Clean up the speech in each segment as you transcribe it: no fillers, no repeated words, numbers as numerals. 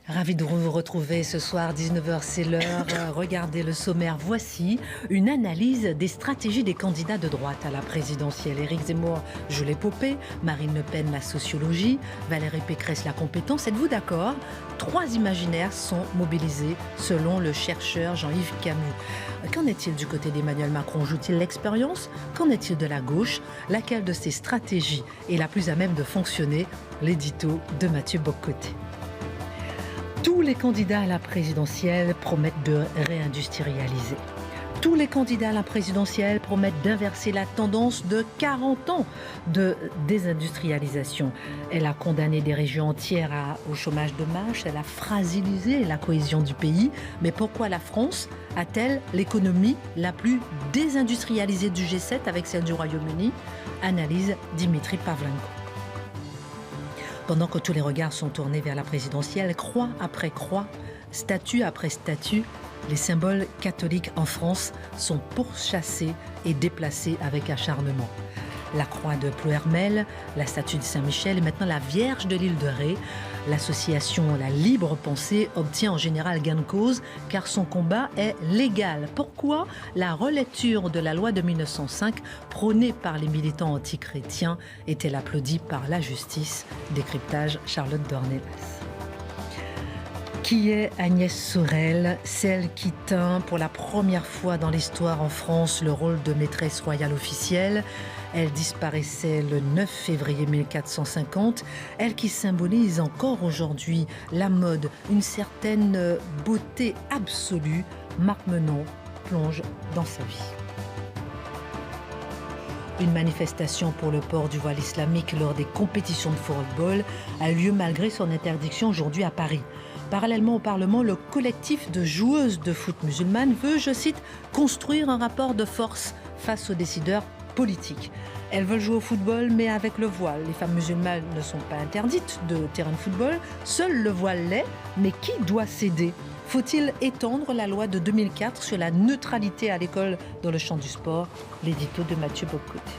Ravi de vous retrouver ce soir, 19h, c'est l'heure. Regardez le sommaire. Voici une analyse des stratégies des candidats de droite à la présidentielle. Éric Zemmour joue l'épopée, Marine Le Pen la sociologie, Valérie Pécresse la compétence. Êtes-vous d'accord? 3 imaginaires sont mobilisés selon le chercheur Jean-Yves Camus. Qu'en est-il du côté d'Emmanuel Macron? Joue-t-il l'expérience? Qu'en est-il de la gauche? Laquelle de ces stratégies est la plus à même de fonctionner? L'édito de Mathieu Bock-Côté. Tous les candidats à la présidentielle promettent de réindustrialiser. Tous les candidats à la présidentielle promettent d'inverser la tendance de 40 ans de désindustrialisation. Elle a condamné des régions entières au chômage de masse, elle a fragilisé la cohésion du pays. Mais pourquoi la France a-t-elle l'économie la plus désindustrialisée du G7 avec celle du Royaume-Uni? Analyse Dimitri Pavlenko. Pendant que tous les regards sont tournés vers la présidentielle, croix après croix, statue après statue, les symboles catholiques en France sont pourchassés et déplacés avec acharnement. La croix de Ploërmel, la statue de Saint-Michel et maintenant la Vierge de l'île de Ré. L'association La Libre Pensée obtient en général gain de cause car son combat est légal. Pourquoi la relecture de la loi de 1905 prônée par les militants antichrétiens est-elle applaudie par la justice? Décryptage Charlotte Dornelas. Qui est Agnès Sorel, celle qui tint pour la première fois dans l'histoire en France le rôle de maîtresse royale officielle? Elle disparaissait le 9 février 1450, elle qui symbolise encore aujourd'hui la mode, une certaine beauté absolue. Marc Menon plonge dans sa vie. Une manifestation pour le port du voile islamique lors des compétitions de football a eu lieu malgré son interdiction aujourd'hui à Paris. Parallèlement au Parlement, le collectif de joueuses de foot musulmanes veut, je cite, construire un rapport de force face aux décideurs politiques. Elles veulent jouer au football, mais avec le voile. Les femmes musulmanes ne sont pas interdites de terrain de football, seul le voile l'est, mais qui doit céder? Faut-il étendre la loi de 2004 sur la neutralité à l'école dans le champ du sport? L'édito de Mathieu Bock-Côté.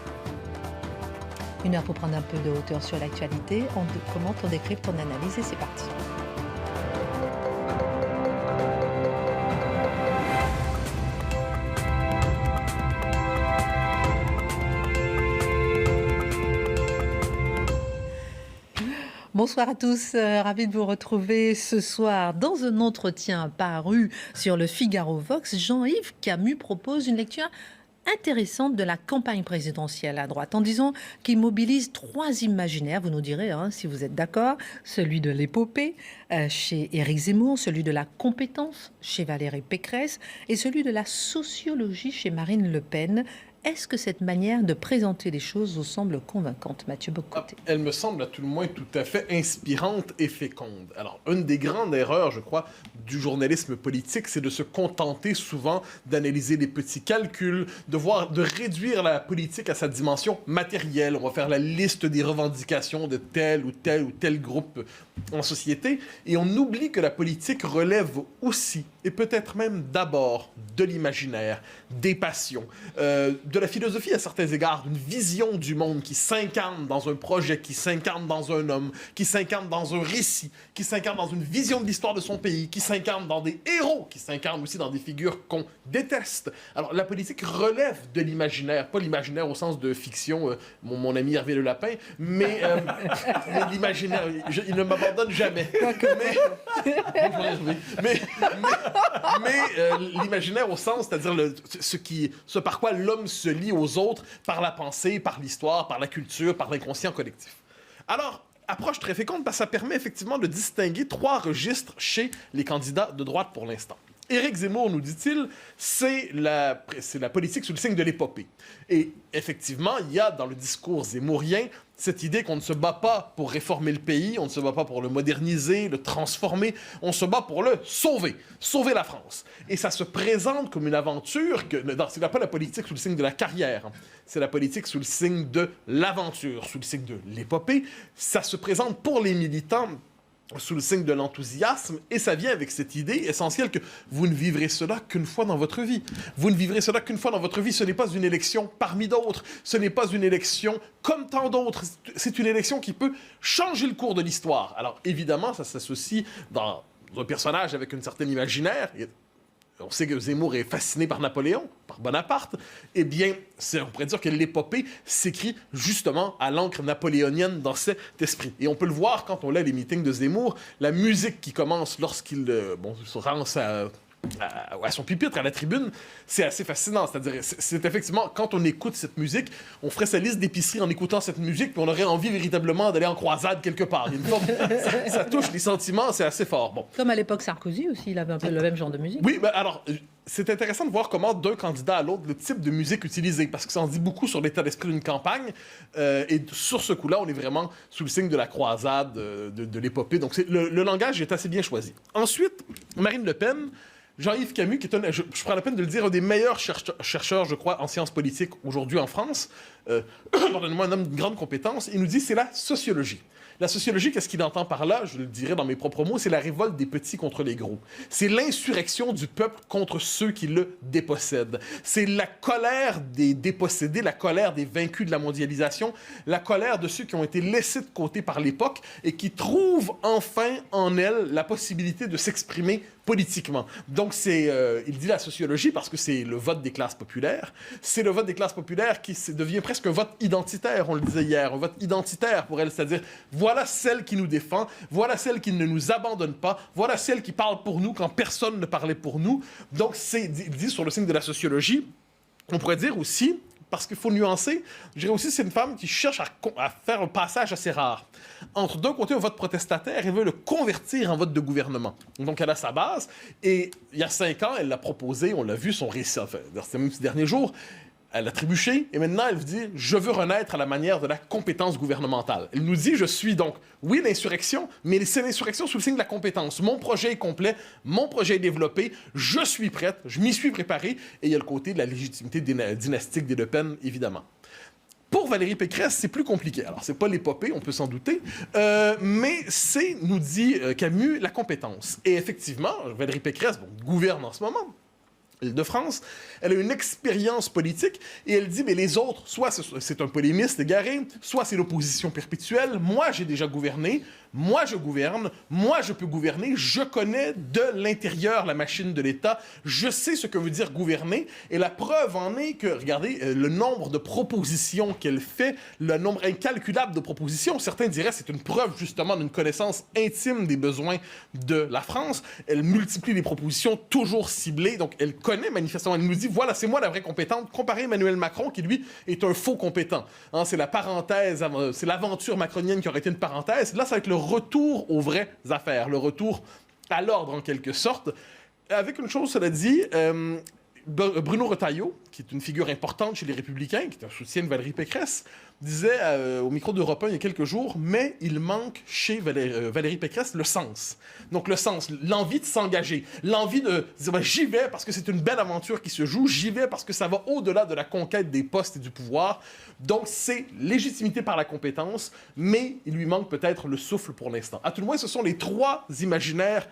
Une heure pour prendre un peu de hauteur sur l'actualité. On commente, on décrypte, on analyse et c'est parti. Bonsoir à tous, ravi de vous retrouver ce soir. Dans un entretien paru sur le Figaro Vox, Jean-Yves Camus propose une lecture intéressante de la campagne présidentielle à droite en disant qu'il mobilise 3 imaginaires, vous nous direz si vous êtes d'accord, celui de l'épopée chez Éric Zemmour, celui de la compétence chez Valérie Pécresse et celui de la sociologie chez Marine Le Pen. Est-ce que cette manière de présenter les choses vous semble convaincante, Mathieu Bock-Côté? Elle me semble à tout le moins tout à fait inspirante et féconde. Alors, une des grandes erreurs, je crois, du journalisme politique, c'est de se contenter souvent d'analyser les petits calculs, de réduire la politique à sa dimension matérielle. On va faire la liste des revendications de tel ou tel ou tel groupe en société, et on oublie que la politique relève aussi, et peut-être même d'abord, de l'imaginaire, des passions, de la philosophie à certains égards, d'une vision du monde qui s'incarne dans un projet, qui s'incarne dans un homme, qui s'incarne dans un récit, qui s'incarne dans une vision de l'histoire de son pays, qui s'incarne dans des héros, qui s'incarne aussi dans des figures qu'on déteste. Alors, la politique relève de l'imaginaire, pas l'imaginaire au sens de fiction, mon ami Hervé Le Lapin, mais l'imaginaire, il ne m'abandonne jamais. Mais l'imaginaire au sens, c'est-à-dire ce par quoi l'homme se lie aux autres par la pensée, par l'histoire, par la culture, par l'inconscient collectif. Alors, approche très féconde parce que ça permet effectivement de distinguer 3 registres chez les candidats de droite pour l'instant. Éric Zemmour, nous dit-il, c'est la politique sous le signe de l'épopée. Et effectivement, il y a dans le discours zémourien cette idée qu'on ne se bat pas pour réformer le pays, on ne se bat pas pour le moderniser, le transformer, on se bat pour le sauver la France. Et ça se présente comme une aventure, c'est pas la politique sous le signe de la carrière, c'est la politique sous le signe de l'aventure, sous le signe de l'épopée. Ça se présente pour les militants sous le signe de l'enthousiasme, et ça vient avec cette idée essentielle que vous ne vivrez cela qu'une fois dans votre vie. Vous ne vivrez cela qu'une fois dans votre vie. Ce n'est pas une élection parmi d'autres. Ce n'est pas une élection comme tant d'autres. C'est une élection qui peut changer le cours de l'histoire. Alors, évidemment, ça s'associe dans un personnage avec une certaine imaginaire. On sait que Zemmour est fasciné par Napoléon, par Bonaparte. Eh bien, on pourrait dire que l'épopée s'écrit justement à l'encre napoléonienne dans cet esprit. Et on peut le voir quand on lit les meetings de Zemmour, la musique qui commence lorsqu'il se rend à son pupitre, à la tribune, c'est assez fascinant. C'est-à-dire, c'est effectivement, quand on écoute cette musique, on ferait sa liste d'épicerie en écoutant cette musique, puis on aurait envie véritablement d'aller en croisade quelque part. Ça touche les sentiments, c'est assez fort. Bon. Comme à l'époque Sarkozy aussi, il avait un peu le même genre de musique. Oui, ben alors, c'est intéressant de voir comment, d'un candidat à l'autre, le type de musique utilisé, parce que ça en dit beaucoup sur l'état d'esprit d'une campagne, et sur ce coup-là, on est vraiment sous le signe de la croisade, de l'épopée. Donc, le langage est assez bien choisi. Ensuite, Marine Le Pen, Jean-Yves Camus, qui est je prends la peine de le dire, un des meilleurs chercheurs, je crois, en sciences politiques aujourd'hui en France, pardonnez-moi, un homme de grande compétence, il nous dit c'est la sociologie. La sociologie, qu'est-ce qu'il entend par là? Je le dirais dans mes propres mots, c'est la révolte des petits contre les gros. C'est l'insurrection du peuple contre ceux qui le dépossèdent. C'est la colère des dépossédés, la colère des vaincus de la mondialisation, la colère de ceux qui ont été laissés de côté par l'époque et qui trouvent enfin en elle la possibilité de s'exprimer politiquement. Donc, il dit la sociologie parce que c'est le vote des classes populaires. C'est le vote des classes populaires qui devient presque un vote identitaire, on le disait hier, un vote identitaire pour elles, c'est-à-dire voilà celle qui nous défend, voilà celle qui ne nous abandonne pas, voilà celle qui parle pour nous quand personne ne parlait pour nous. Donc, il dit sur le signe de la sociologie, on pourrait dire aussi, parce qu'il faut nuancer, je dirais aussi c'est une femme qui cherche à faire un passage assez rare. Entre d'un côté un vote protestataire, elle veut le convertir en vote de gouvernement. Donc elle a sa base, et il y a 5 ans, elle l'a proposé, on l'a vu, son récit, enfin, dans ces derniers jours, elle a trébuché, et maintenant elle dit « Je veux renaître à la manière de la compétence gouvernementale ». Elle nous dit « Je suis donc, oui, l'insurrection, mais c'est l'insurrection sous le signe de la compétence. Mon projet est complet, mon projet est développé, je suis prête, je m'y suis préparée. » Et il y a le côté de la légitimité dynastique des Le Pen, évidemment. Pour Valérie Pécresse, c'est plus compliqué. Alors, c'est pas l'épopée, on peut s'en douter, mais c'est, nous dit Camus, la compétence. Et effectivement, Valérie Pécresse gouverne en ce moment. Île-de-France, elle a une expérience politique et elle dit mais les autres, soit c'est un polémiste égaré, soit c'est l'opposition perpétuelle. Moi, j'ai déjà gouverné, moi je gouverne, moi je peux gouverner, je connais de l'intérieur la machine de l'État, je sais ce que veut dire gouverner et la preuve en est que, regardez, le nombre de propositions qu'elle fait, le nombre incalculable de propositions, certains diraient c'est une preuve justement d'une connaissance intime des besoins de la France. Elle multiplie les propositions toujours ciblées, donc elle connaît manifestement, elle nous dit voilà, c'est moi la vraie compétente, comparé à Emmanuel Macron qui lui est un faux compétent. Hein, c'est la parenthèse, c'est l'aventure macronienne qui aurait été une parenthèse. Là, ça va être le retour aux vraies affaires, le retour à l'ordre en quelque sorte. Avec une chose, cela dit, Bruno Retailleau, qui est une figure importante chez les Républicains, qui est un soutien de Valérie Pécresse, disait au micro d'Europe 1 il y a quelques jours, mais il manque chez Valérie Pécresse le sens. Donc le sens, l'envie de s'engager, l'envie de dire ben, j'y vais parce que c'est une belle aventure qui se joue, j'y vais parce que ça va au-delà de la conquête des postes et du pouvoir. Donc c'est légitimité par la compétence, mais il lui manque peut-être le souffle pour l'instant. À tout le moins, ce sont les 3 imaginaires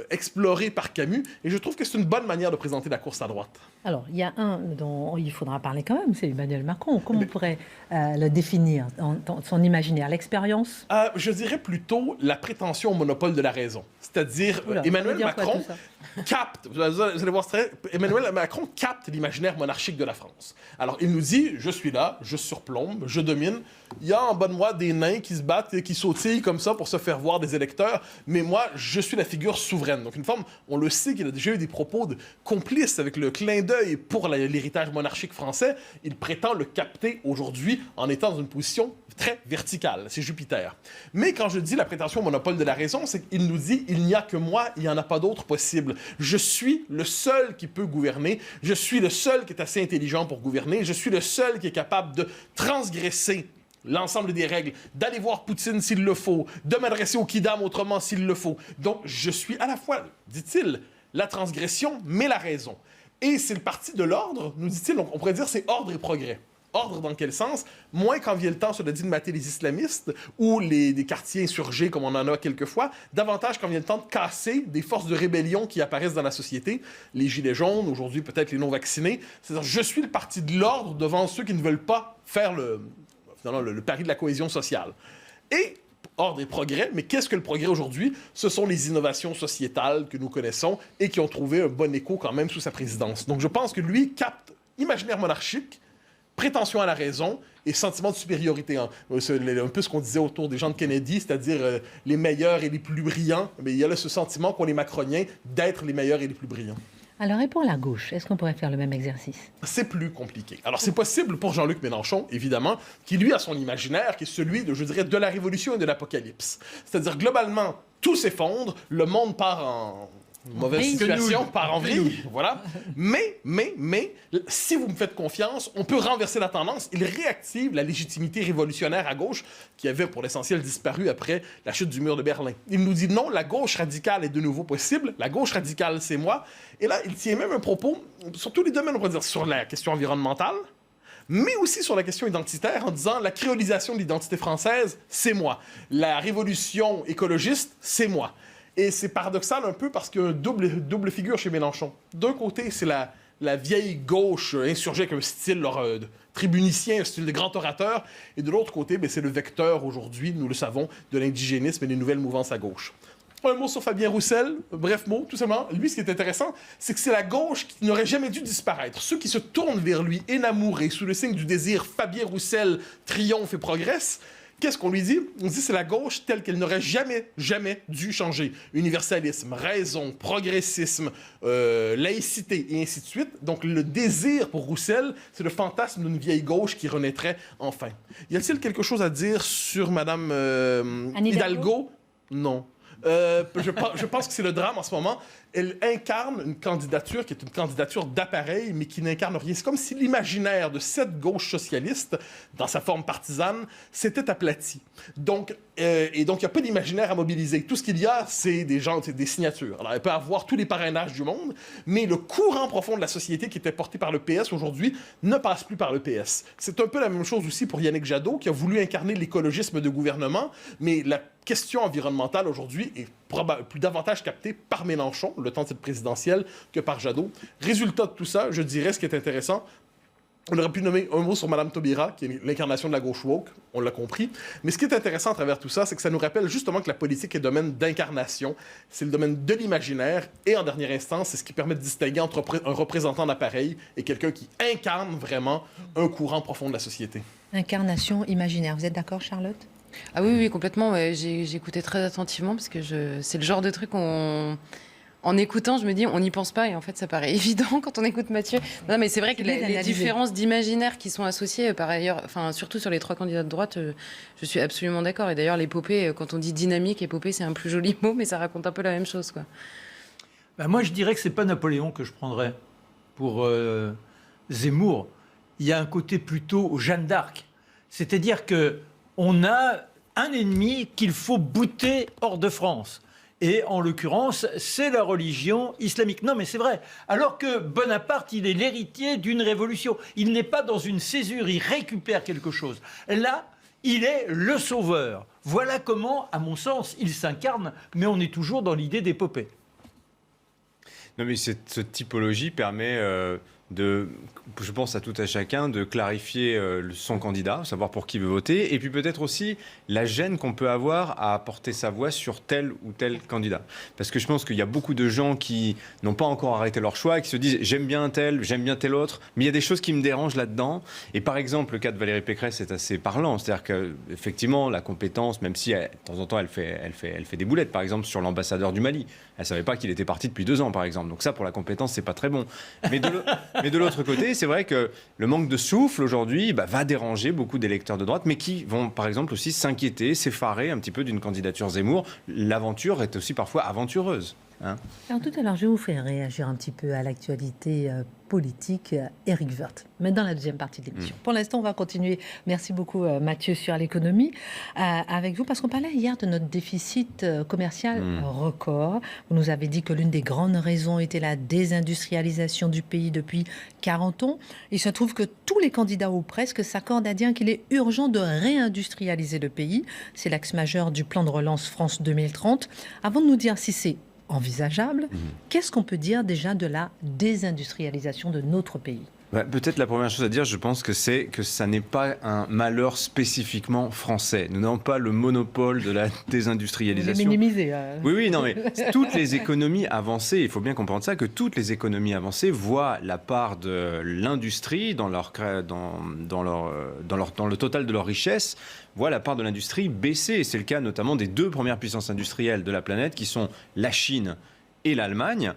exploré par Camus, et je trouve que c'est une bonne manière de présenter la course à droite. Alors, il y a un dont il faudra parler quand même, c'est Emmanuel Macron. Comment on pourrait le définir, son imaginaire, l'expérience? Je dirais plutôt la prétention au monopole de la raison. C'est-à-dire, Emmanuel Macron capte, vous allez voir, Emmanuel Macron capte l'imaginaire monarchique de la France. Alors, il nous dit, je suis là, je surplombe, je domine. Il y a en bas de moi des nains qui se battent et qui sautillent comme ça pour se faire voir des électeurs, mais moi, je suis la figure souveraine. Donc, une forme, on le sait qu'il a déjà eu des propos complices avec le clin d'œil pour l'héritage monarchique français. Il prétend le capter aujourd'hui en étant dans une position très verticale. C'est Jupiter. Mais quand je dis la prétention au monopole de la raison, c'est qu'il nous dit, il n'y a que moi, il n'y en a pas d'autre possible. Je suis le seul qui peut gouverner. Je suis le seul qui est assez intelligent pour gouverner. Je suis le seul qui est capable de transgresser l'ensemble des règles, d'aller voir Poutine s'il le faut, de m'adresser au Kidam autrement s'il le faut. Donc, je suis à la fois, dit-il, la transgression, mais la raison. Et c'est le parti de l'ordre, nous dit-il, donc on pourrait dire c'est ordre et progrès. Ordre dans quel sens? Moins quand vient le temps, cela dit, de mater les islamistes ou des quartiers insurgés, comme on en a quelquefois. Davantage quand vient le temps de casser des forces de rébellion qui apparaissent dans la société. Les gilets jaunes, aujourd'hui peut-être les non-vaccinés. C'est-à-dire, je suis le parti de l'ordre devant ceux qui ne veulent pas faire le pari de la cohésion sociale. Et hors des progrès. Mais qu'est-ce que le progrès aujourd'hui? Ce sont les innovations sociétales que nous connaissons et qui ont trouvé un bon écho quand même sous sa présidence. Donc je pense que lui capte imaginaire monarchique, prétention à la raison et sentiment de supériorité. C'est un peu ce qu'on disait autour des gens de Kennedy, c'est-à-dire les meilleurs et les plus brillants. Mais il y a là ce sentiment qu'ont les macroniens d'être les meilleurs et les plus brillants. Alors, et pour la gauche, est-ce qu'on pourrait faire le même exercice? C'est plus compliqué. Alors, c'est possible pour Jean-Luc Mélenchon, évidemment, qui, lui, a son imaginaire, qui est celui, je dirais, de la révolution et de l'apocalypse. C'est-à-dire, globalement, tout s'effondre, le monde part en mauvaise situation, part en vrille, voilà. Mais, si vous me faites confiance, on peut renverser la tendance. Il réactive la légitimité révolutionnaire à gauche qui avait, pour l'essentiel, disparu après la chute du mur de Berlin. Il nous dit non, la gauche radicale est de nouveau possible. La gauche radicale, c'est moi. Et là, il tient même un propos sur tous les domaines, on va dire, sur la question environnementale, mais aussi sur la question identitaire, en disant la créolisation de l'identité française, c'est moi. La révolution écologiste, c'est moi. Et c'est paradoxal un peu parce qu'il y a une double figure chez Mélenchon. D'un côté, c'est la vieille gauche insurgée avec un style tribunicien, un style de grand orateur. Et de l'autre côté, c'est le vecteur aujourd'hui, nous le savons, de l'indigénisme et des nouvelles mouvances à gauche. Un mot sur Fabien Roussel, bref mot, tout simplement. Lui, ce qui est intéressant, c'est que c'est la gauche qui n'aurait jamais dû disparaître. Ceux qui se tournent vers lui, énamourés, sous le signe du désir, Fabien Roussel triomphe et progresse. Qu'est-ce qu'on lui dit? On dit que c'est la gauche telle qu'elle n'aurait jamais dû changer. Universalisme, raison, progressisme, laïcité et ainsi de suite. Donc le désir pour Roussel, c'est le fantasme d'une vieille gauche qui renaîtrait enfin. Y a-t-il quelque chose à dire sur Madame Hidalgo? Non. Je pense que c'est le drame en ce moment. Elle incarne une candidature qui est une candidature d'appareil, mais qui n'incarne rien. C'est comme si l'imaginaire de cette gauche socialiste, dans sa forme partisane, s'était aplati. Donc, il n'y a pas d'imaginaire à mobiliser. Tout ce qu'il y a, c'est des gens, c'est des signatures. Alors, elle peut avoir tous les parrainages du monde, mais le courant profond de la société qui était porté par le PS aujourd'hui ne passe plus par le PS. C'est un peu la même chose aussi pour Yannick Jadot, qui a voulu incarner l'écologisme de gouvernement, mais la question environnementale aujourd'hui est plus davantage captée par Mélenchon, le temps de cette présidentielle, que par Jadot. Résultat de tout ça, je dirais ce qui est intéressant, on aurait pu nommer un mot sur Mme Taubira, qui est l'incarnation de la gauche woke, on l'a compris. Mais ce qui est intéressant à travers tout ça, c'est que ça nous rappelle justement que la politique est le domaine d'incarnation, c'est le domaine de l'imaginaire, et en dernière instance, c'est ce qui permet de distinguer entre un représentant d'appareil et quelqu'un qui incarne vraiment un courant profond de la société. Incarnation imaginaire, vous êtes d'accord, Charlotte? Ah oui, complètement. Ouais. J'écoutais très attentivement parce que c'est le genre de truc en écoutant, je me dis, on n'y pense pas et en fait, ça paraît évident quand on écoute Mathieu. Non, mais c'est vrai que les différences d'imaginaire qui sont associées, par ailleurs, enfin, surtout sur les trois candidats de droite, je suis absolument d'accord. Et d'ailleurs, l'épopée, quand on dit dynamique, épopée, c'est un plus joli mot, mais ça raconte un peu la même chose, quoi. Ben moi, je dirais que c'est pas Napoléon que je prendrais pour Zemmour. Il y a un côté plutôt Jeanne d'Arc. C'est-à-dire que on a un ennemi qu'il faut bouter hors de France. Et en l'occurrence, c'est la religion islamique. Non, mais c'est vrai. Alors que Bonaparte, il est l'héritier d'une révolution. Il n'est pas dans une césure, il récupère quelque chose. Là, il est le sauveur. Voilà comment, à mon sens, il s'incarne, mais on est toujours dans l'idée d'épopée. Non, mais cette typologie permet je pense à tout à chacun, de clarifier son candidat, savoir pour qui veut voter, et puis peut-être aussi la gêne qu'on peut avoir à porter sa voix sur tel ou tel candidat. Parce que je pense qu'il y a beaucoup de gens qui n'ont pas encore arrêté leur choix et qui se disent « j'aime bien tel autre », mais il y a des choses qui me dérangent là-dedans. Et par exemple, le cas de Valérie Pécresse est assez parlant. C'est-à-dire qu'effectivement, la compétence, même si de temps en temps elle fait des boulettes, par exemple sur l'ambassadeur du Mali. Elle ne savait pas qu'il était parti depuis 2 ans, par exemple. Donc ça, pour la compétence, c'est pas très bon. Mais de l'autre côté, c'est vrai que le manque de souffle aujourd'hui va déranger beaucoup d'électeurs de droite, mais qui vont par exemple aussi s'inquiéter, s'effarer un petit peu d'une candidature Zemmour. L'aventure est aussi parfois aventureuse. Hein. Alors tout à l'heure, je vais vous faire réagir un petit peu à l'actualité politique, Éric Woerth, mais dans la deuxième partie de l'émission. Pour l'instant, on va continuer. Merci beaucoup Mathieu sur l'économie avec vous, parce qu'on parlait hier de notre déficit commercial record. Vous nous avez dit que l'une des grandes raisons était la désindustrialisation du pays depuis 40 ans. Il se trouve que tous les candidats ou presque s'accordent à dire qu'il est urgent de réindustrialiser le pays. C'est l'axe majeur du plan de relance France 2030. Avant de nous dire si c'est envisageable, qu'est-ce qu'on peut dire déjà de la désindustrialisation de notre pays ? Peut-être la première chose à dire, je pense que c'est que ça n'est pas un malheur spécifiquement français. Nous n'avons pas le monopole de la désindustrialisation. Minimiser. Oui, non, mais toutes les économies avancées, il faut bien comprendre ça, que toutes les économies avancées voient la part de l'industrie dans le total de leur richesse, voient la part de l'industrie baisser. C'est le cas notamment des 2 premières puissances industrielles de la planète, qui sont la Chine et l'Allemagne.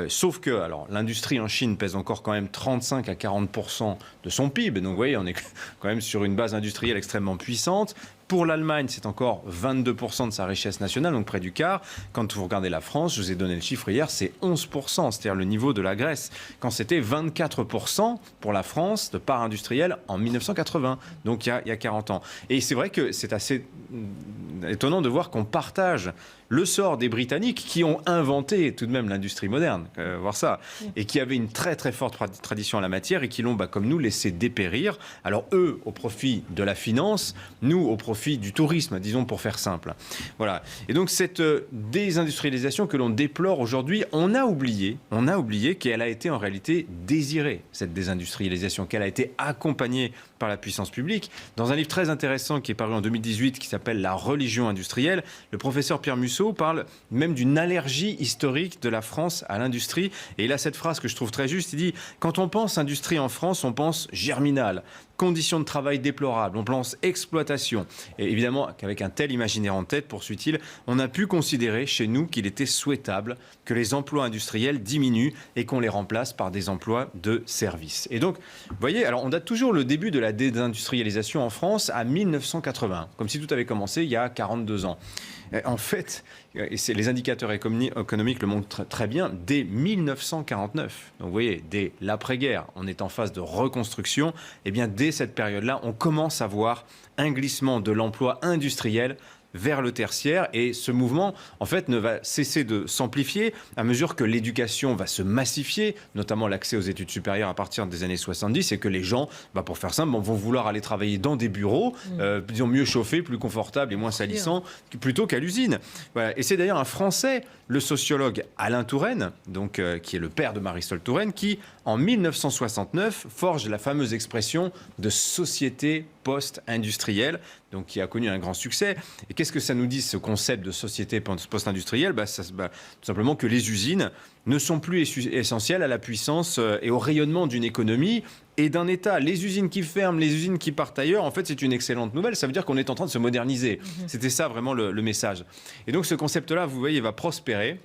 Sauf que l'industrie en Chine pèse encore quand même 35 à 40% de son PIB. Donc vous voyez, on est quand même sur une base industrielle extrêmement puissante. Pour l'Allemagne, c'est encore 22% de sa richesse nationale, donc près du quart. Quand vous regardez la France, je vous ai donné le chiffre hier, c'est 11%, c'est-à-dire le niveau de la Grèce, quand c'était 24% pour la France de part industrielle en 1980, donc il y a 40 ans. Et c'est vrai que c'est assez étonnant de voir qu'on partage le sort des Britanniques qui ont inventé tout de même l'industrie moderne, voir ça, et qui avaient une très très forte tradition en la matière et qui l'ont, comme nous, laissé dépérir. Alors eux, au profit de la finance, nous, au profit du tourisme, disons pour faire simple. Voilà. Et donc cette désindustrialisation que l'on déplore aujourd'hui, on a oublié qu'elle a été en réalité désirée, cette désindustrialisation, qu'elle a été accompagnée par la puissance publique. Dans un livre très intéressant qui est paru en 2018, qui s'appelle La religion industrielle, le professeur Pierre Musso parle même d'une allergie historique de la France à l'industrie. Et il a cette phrase que je trouve très juste, il dit « Quand on pense industrie en France, on pense germinal, conditions de travail déplorables, on pense exploitation. » Et évidemment, qu'avec un tel imaginaire en tête, poursuit-il, on a pu considérer chez nous qu'il était souhaitable que les emplois industriels diminuent et qu'on les remplace par des emplois de services. Et donc, vous voyez, alors on date toujours le début de la désindustrialisation en France à 1980, comme si tout avait commencé il y a 42 ans. En fait, et les indicateurs économiques le montrent très bien, dès 1949, donc vous voyez, dès l'après-guerre, on est en phase de reconstruction, et bien dès cette période-là, on commence à voir un glissement de l'emploi industriel vers le tertiaire, et ce mouvement en fait ne va cesser de s'amplifier à mesure que l'éducation va se massifier, notamment l'accès aux études supérieures à partir des années 70, et que les gens, pour faire simple, vont vouloir aller travailler dans des bureaux, disons mieux chauffés, plus confortables et moins salissants, plutôt qu'à l'usine. Voilà. Et c'est d'ailleurs un Français, le sociologue Alain Touraine, donc, qui est le père de Marisol Touraine, qui en 1969 forge la fameuse expression de société post-industrielle, donc qui a connu un grand succès. Et qu'est-ce que ça nous dit, ce concept de société post-industrielle ? Tout simplement que les usines ne sont plus essentielles à la puissance et au rayonnement d'une économie et d'un État. Les usines qui ferment, les usines qui partent ailleurs, en fait, c'est une excellente nouvelle. Ça veut dire qu'on est en train de se moderniser. C'était ça vraiment le message. Et donc ce concept-là, vous voyez, va prospérer.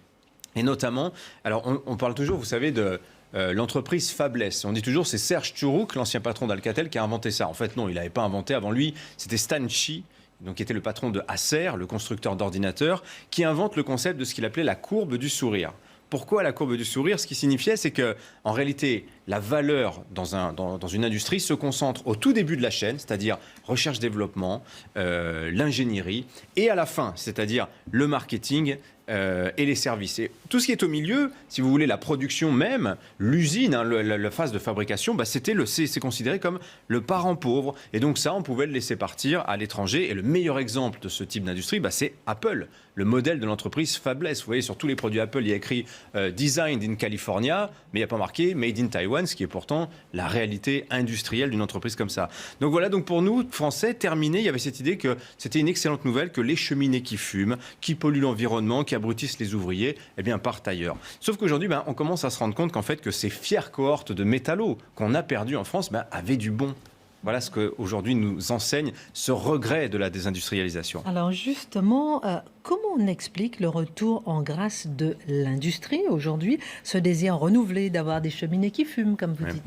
Et notamment, alors on parle toujours, vous savez, de l'entreprise Fabless. On dit toujours c'est Serge Tchourouk, l'ancien patron d'Alcatel, qui a inventé ça. En fait, non, il n'avait pas inventé avant lui. C'était Stan Chi, donc, qui était le patron de Acer, le constructeur d'ordinateurs, qui invente le concept de ce qu'il appelait la courbe du sourire. Pourquoi la courbe du sourire ? Ce qui signifiait, c'est que, en réalité, la valeur dans une industrie se concentre au tout début de la chaîne, c'est-à-dire recherche-développement, l'ingénierie, et à la fin, c'est-à-dire le marketing et les services. Et tout ce qui est au milieu, si vous voulez, la production même, l'usine, la phase de fabrication, c'est considéré comme le parent pauvre. Et donc ça, on pouvait le laisser partir à l'étranger. Et le meilleur exemple de ce type d'industrie, c'est Apple, le modèle de l'entreprise Fabless. Vous voyez, sur tous les produits Apple, il y a écrit Designed in California, mais il n'y a pas marqué Made in Taiwan, ce qui est pourtant la réalité industrielle d'une entreprise comme ça. Donc voilà, donc pour nous, Français, terminé, il y avait cette idée que c'était une excellente nouvelle que les cheminées qui fument, qui polluent l'environnement, qui abrutissent les ouvriers, partent ailleurs. Sauf qu'aujourd'hui, on commence à se rendre compte qu'en fait, que ces fières cohortes de métallos qu'on a perdus en France, avaient du bon. Voilà ce qu'aujourd'hui nous enseigne ce regret de la désindustrialisation. Alors justement, comment on explique le retour en grâce de l'industrie aujourd'hui, ce désir renouvelé d'avoir des cheminées qui fument, comme vous dites ?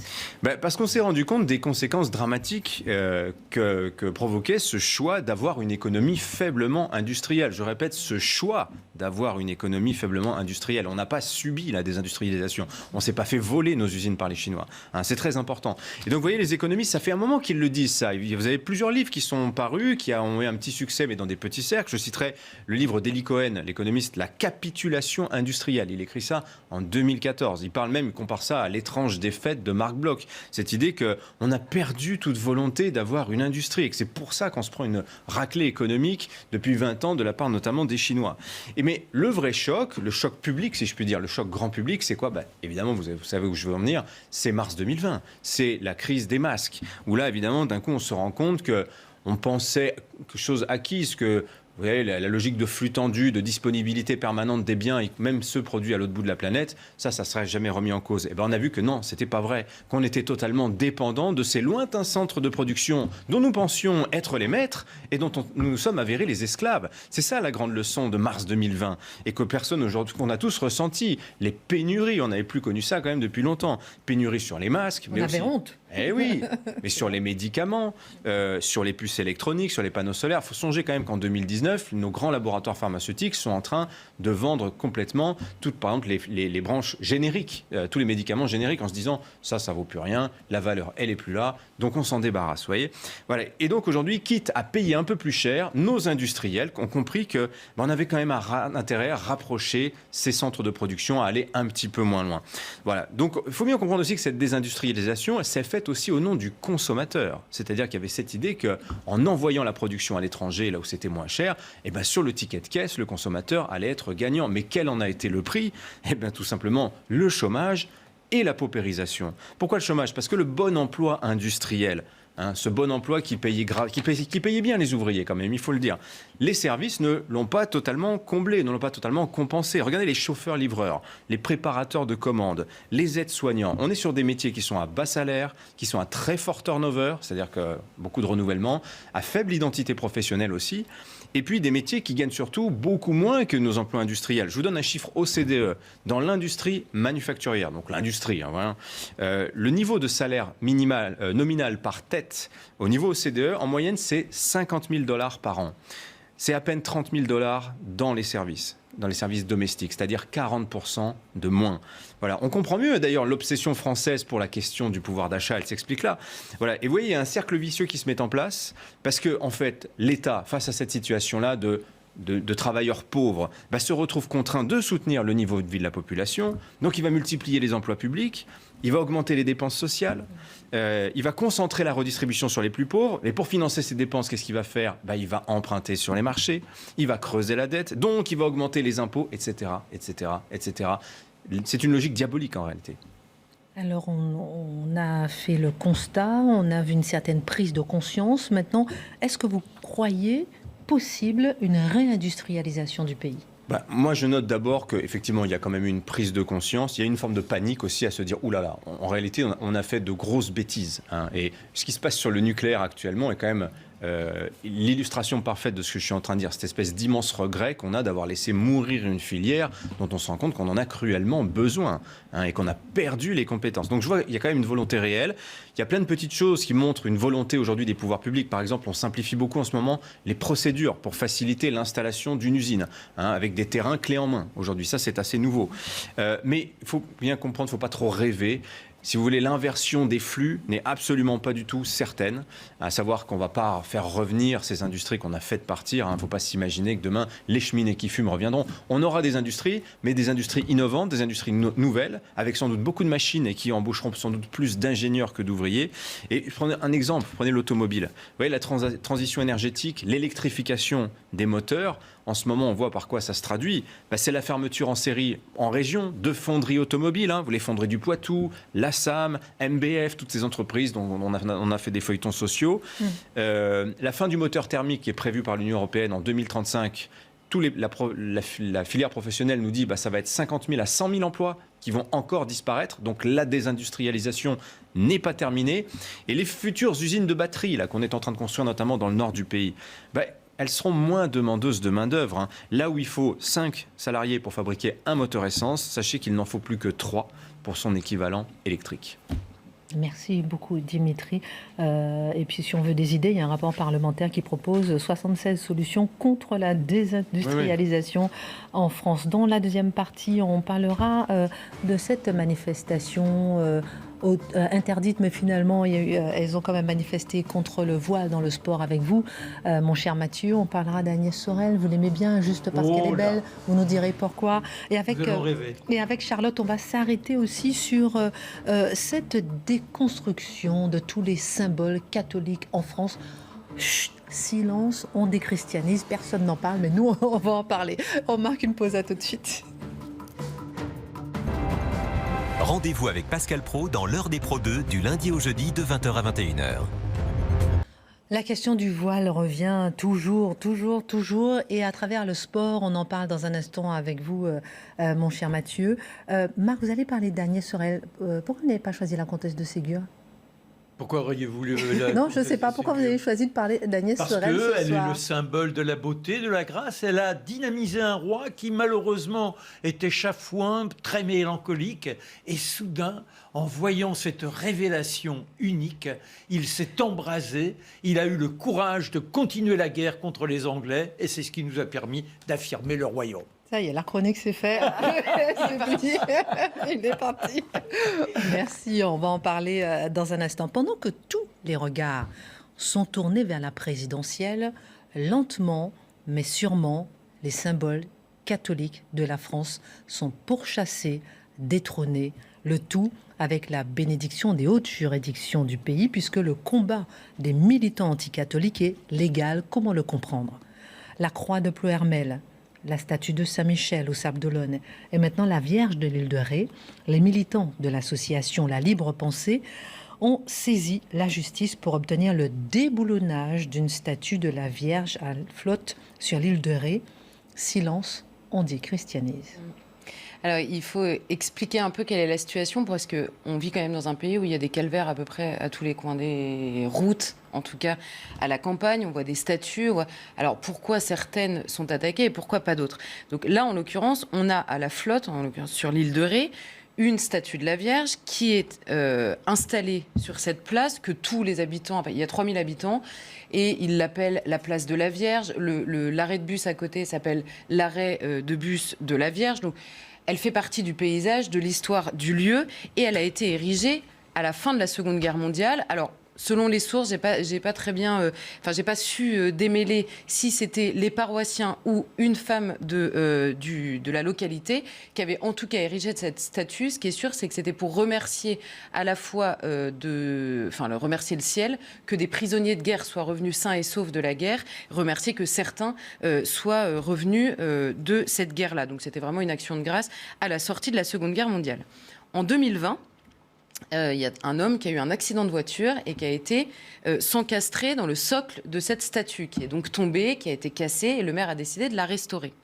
Parce qu'on s'est rendu compte des conséquences dramatiques que provoquait ce choix d'avoir une économie faiblement industrielle. Je répète, ce choix d'avoir une économie faiblement industrielle. On n'a pas subi la désindustrialisation. On ne s'est pas fait voler nos usines par les Chinois. C'est très important. Et donc, vous voyez, les économistes, ça fait un moment qu'ils le disent, ça. Vous avez plusieurs livres qui sont parus, qui ont eu un petit succès, mais dans des petits cercles. Je citerai le livre livre d'Eli Cohen, l'économiste, La capitulation industrielle. Il écrit ça en 2014. Il compare ça à l'étrange défaite de Marc Bloch. Cette idée qu'on a perdu toute volonté d'avoir une industrie et que c'est pour ça qu'on se prend une raclée économique depuis 20 ans de la part notamment des Chinois. Mais le vrai choc, le choc public, si je puis dire, le choc grand public, c'est quoi ? Évidemment, vous savez où je veux en venir, c'est mars 2020. C'est la crise des masques. Où là, évidemment, d'un coup, on se rend compte qu'on pensait quelque chose acquise, que vous voyez, la logique de flux tendu, de disponibilité permanente des biens, et même ceux produits à l'autre bout de la planète, ça serait jamais remis en cause. On a vu que non, c'était pas vrai, qu'on était totalement dépendant de ces lointains centres de production dont nous pensions être les maîtres et dont nous nous sommes avérés les esclaves. C'est ça la grande leçon de mars 2020 et que personne aujourd'hui, qu'on a tous ressenti. Les pénuries, on n'avait plus connu ça quand même depuis longtemps. Pénuries sur les masques, mais aussi... On avait honte. Eh oui, mais sur les médicaments, sur les puces électroniques, sur les panneaux solaires, il faut songer quand même qu'en 2019, nos grands laboratoires pharmaceutiques sont en train de vendre complètement, par exemple, les branches génériques, tous les médicaments génériques, en se disant ça vaut plus rien, la valeur, elle est plus là, donc on s'en débarrasse, vous voyez. Voilà. Et donc aujourd'hui, quitte à payer un peu plus cher, nos industriels ont compris que on avait quand même intérêt à rapprocher ces centres de production, à aller un petit peu moins loin. Voilà. Donc il faut bien comprendre aussi que cette désindustrialisation, elle s'est faite aussi au nom du consommateur. C'est-à-dire qu'il y avait cette idée qu'en envoyant la production à l'étranger, là où c'était moins cher, sur le ticket de caisse, le consommateur allait être gagnant. Mais quel en a été le prix ? Tout simplement le chômage et la paupérisation. Pourquoi le chômage ? Parce que le bon emploi industriel, ce bon emploi qui payait bien les ouvriers quand même, il faut le dire. Les services ne l'ont pas totalement comblé, ne l'ont pas totalement compensé. Regardez les chauffeurs-livreurs, les préparateurs de commandes, les aides-soignants. On est sur des métiers qui sont à bas salaire, qui sont à très fort turnover, c'est-à-dire que beaucoup de renouvellement, à faible identité professionnelle aussi. Et puis des métiers qui gagnent surtout beaucoup moins que nos emplois industriels. Je vous donne un chiffre OCDE. Dans l'industrie manufacturière, donc l'industrie, le niveau de salaire nominal par tête au niveau OCDE, en moyenne, c'est $50 000 par an. C'est à peine $30 000 dans les services domestiques, c'est-à-dire 40% de moins. Voilà. On comprend mieux d'ailleurs l'obsession française pour la question du pouvoir d'achat, elle s'explique là. Voilà. Et vous voyez, il y a un cercle vicieux qui se met en place parce que, en fait, l'État, face à cette situation-là de travailleurs pauvres, se retrouve contraint de soutenir le niveau de vie de la population. Donc il va multiplier les emplois publics, il va augmenter les dépenses sociales, il va concentrer la redistribution sur les plus pauvres. Et pour financer ces dépenses, qu'est-ce qu'il va faire ? Il va emprunter sur les marchés, il va creuser la dette, donc il va augmenter les impôts, etc., etc., etc. C'est une logique diabolique en réalité. Alors, on a fait le constat, on a vu une certaine prise de conscience. Maintenant, est-ce que vous croyez possible une réindustrialisation du pays ? Moi, je note d'abord qu'effectivement, il y a quand même une prise de conscience. Il y a une forme de panique aussi à se dire, oulala, en réalité, on a fait de grosses bêtises. Et ce qui se passe sur le nucléaire actuellement est quand même l'illustration parfaite de ce que je suis en train de dire, cette espèce d'immense regret qu'on a d'avoir laissé mourir une filière dont on se rend compte qu'on en a cruellement besoin et qu'on a perdu les compétences. Donc je vois qu'il y a quand même une volonté réelle. Il y a plein de petites choses qui montrent une volonté aujourd'hui des pouvoirs publics. Par exemple, on simplifie beaucoup en ce moment les procédures pour faciliter l'installation d'une usine avec des terrains clés en main. Aujourd'hui, ça c'est assez nouveau. Mais il faut bien comprendre, il ne faut pas trop rêver. Si vous voulez, l'inversion des flux n'est absolument pas du tout certaine, à savoir qu'on ne va pas faire revenir ces industries qu'on a faites partir. Il ne faut pas s'imaginer que demain, les cheminées qui fument reviendront. On aura des industries, mais des industries innovantes, des industries nouvelles, avec sans doute beaucoup de machines et qui embaucheront sans doute plus d'ingénieurs que d'ouvriers. Et prenez un exemple, prenez l'automobile. Vous voyez, la transition énergétique, l'électrification des moteurs, en ce moment, on voit par quoi ça se traduit. C'est la fermeture en série en région de fonderies automobiles. Les fonderies du Poitou, la SAM, MBF, toutes ces entreprises dont on a fait des feuilletons sociaux. La fin du moteur thermique qui est prévue par l'Union européenne en 2035. La filière professionnelle nous dit ça va être 50 000 à 100 000 emplois qui vont encore disparaître. Donc la désindustrialisation n'est pas terminée. Et les futures usines de batteries qu'on est en train de construire, notamment dans le nord du pays, elles seront moins demandeuses de main-d'œuvre. Là où il faut 5 salariés pour fabriquer un moteur essence, sachez qu'il n'en faut plus que 3 pour son équivalent électrique. Merci beaucoup, Dimitri. Et puis, si on veut des idées, il y a un rapport parlementaire qui propose 76 solutions contre la désindustrialisation en France. Dans la deuxième partie, on parlera de cette manifestation interdites, mais finalement, elles ont quand même manifesté contre le voile dans le sport avec vous. Mon cher Mathieu, on parlera d'Agnès Sorel. Vous l'aimez bien juste parce qu'elle est belle. Vous nous direz pourquoi. Et avec Charlotte, on va s'arrêter aussi sur cette déconstruction de tous les symboles catholiques en France. Chut, silence, on déchristianise, personne n'en parle, mais nous, on va en parler. On marque une pause, à tout de suite. Rendez-vous avec Pascal Praud dans l'heure des Pros 2 du lundi au jeudi de 20h à 21h. La question du voile revient toujours. Et à travers le sport, on en parle dans un instant avec vous, mon cher Mathieu. Marc, vous allez parler d'Agnès Sorel. Pourquoi vous n'avez pas choisi la comtesse de Ségur ? Pourquoi auriez-vous voulu Non, je ne sais pas. Pourquoi vous avez choisi de parler d'Agnès Sorel ce soir ? Parce qu'elle est le symbole de la beauté, de la grâce. Elle a dynamisé un roi qui, malheureusement, était chafouin, très mélancolique. Et soudain, en voyant cette révélation unique, il s'est embrasé. Il a eu le courage de continuer la guerre contre les Anglais. Et c'est ce qui nous a permis d'affirmer le royaume. Ça y est, la chronique c'est fait. C'est fini. Il est parti. Merci, on va en parler dans un instant. Pendant que tous les regards sont tournés vers la présidentielle, lentement mais sûrement, les symboles catholiques de la France sont pourchassés, détrônés, le tout avec la bénédiction des hautes juridictions du pays, puisque le combat des militants anticatholiques est légal. Comment le comprendre ? La croix de Ploërmel, la statue de Saint-Michel au Sable d'Olonne et maintenant la Vierge de l'île de Ré, les militants de l'association La Libre Pensée ont saisi la justice pour obtenir le déboulonnage d'une statue de la Vierge à flotte sur l'île de Ré. Silence, on dit christianise. Alors, il faut expliquer un peu quelle est la situation, parce qu'on vit quand même dans un pays où il y a des calvaires à peu près à tous les coins des routes, en tout cas à la campagne, on voit des statues. Alors, pourquoi certaines sont attaquées et pourquoi pas d'autres ? Donc là, en l'occurrence, on a à la flotte, en l'occurrence sur l'île de Ré, une statue de la Vierge qui est installée sur cette place que tous les habitants, il y a 3000 habitants, et ils l'appellent la place de la Vierge. L'arrêt de bus à côté s'appelle l'arrêt de bus de la Vierge. Donc, elle fait partie du paysage, de l'histoire du lieu, et elle a été érigée à la fin de la Seconde Guerre mondiale. Alors, selon les sources, j'ai pas su démêler si c'était les paroissiens ou une femme de la localité qui avait en tout cas érigé cette statue. Ce qui est sûr, c'est que c'était pour remercier à la fois remercier le ciel que des prisonniers de guerre soient revenus sains et saufs de la guerre, remercier que certains soient revenus de cette guerre-là. Donc c'était vraiment une action de grâce à la sortie de la Seconde Guerre mondiale. En 2020, il y a un homme qui a eu un accident de voiture et qui a été s'encastrer dans le socle de cette statue, qui est donc tombée, qui a été cassée, et le maire a décidé de la restaurer.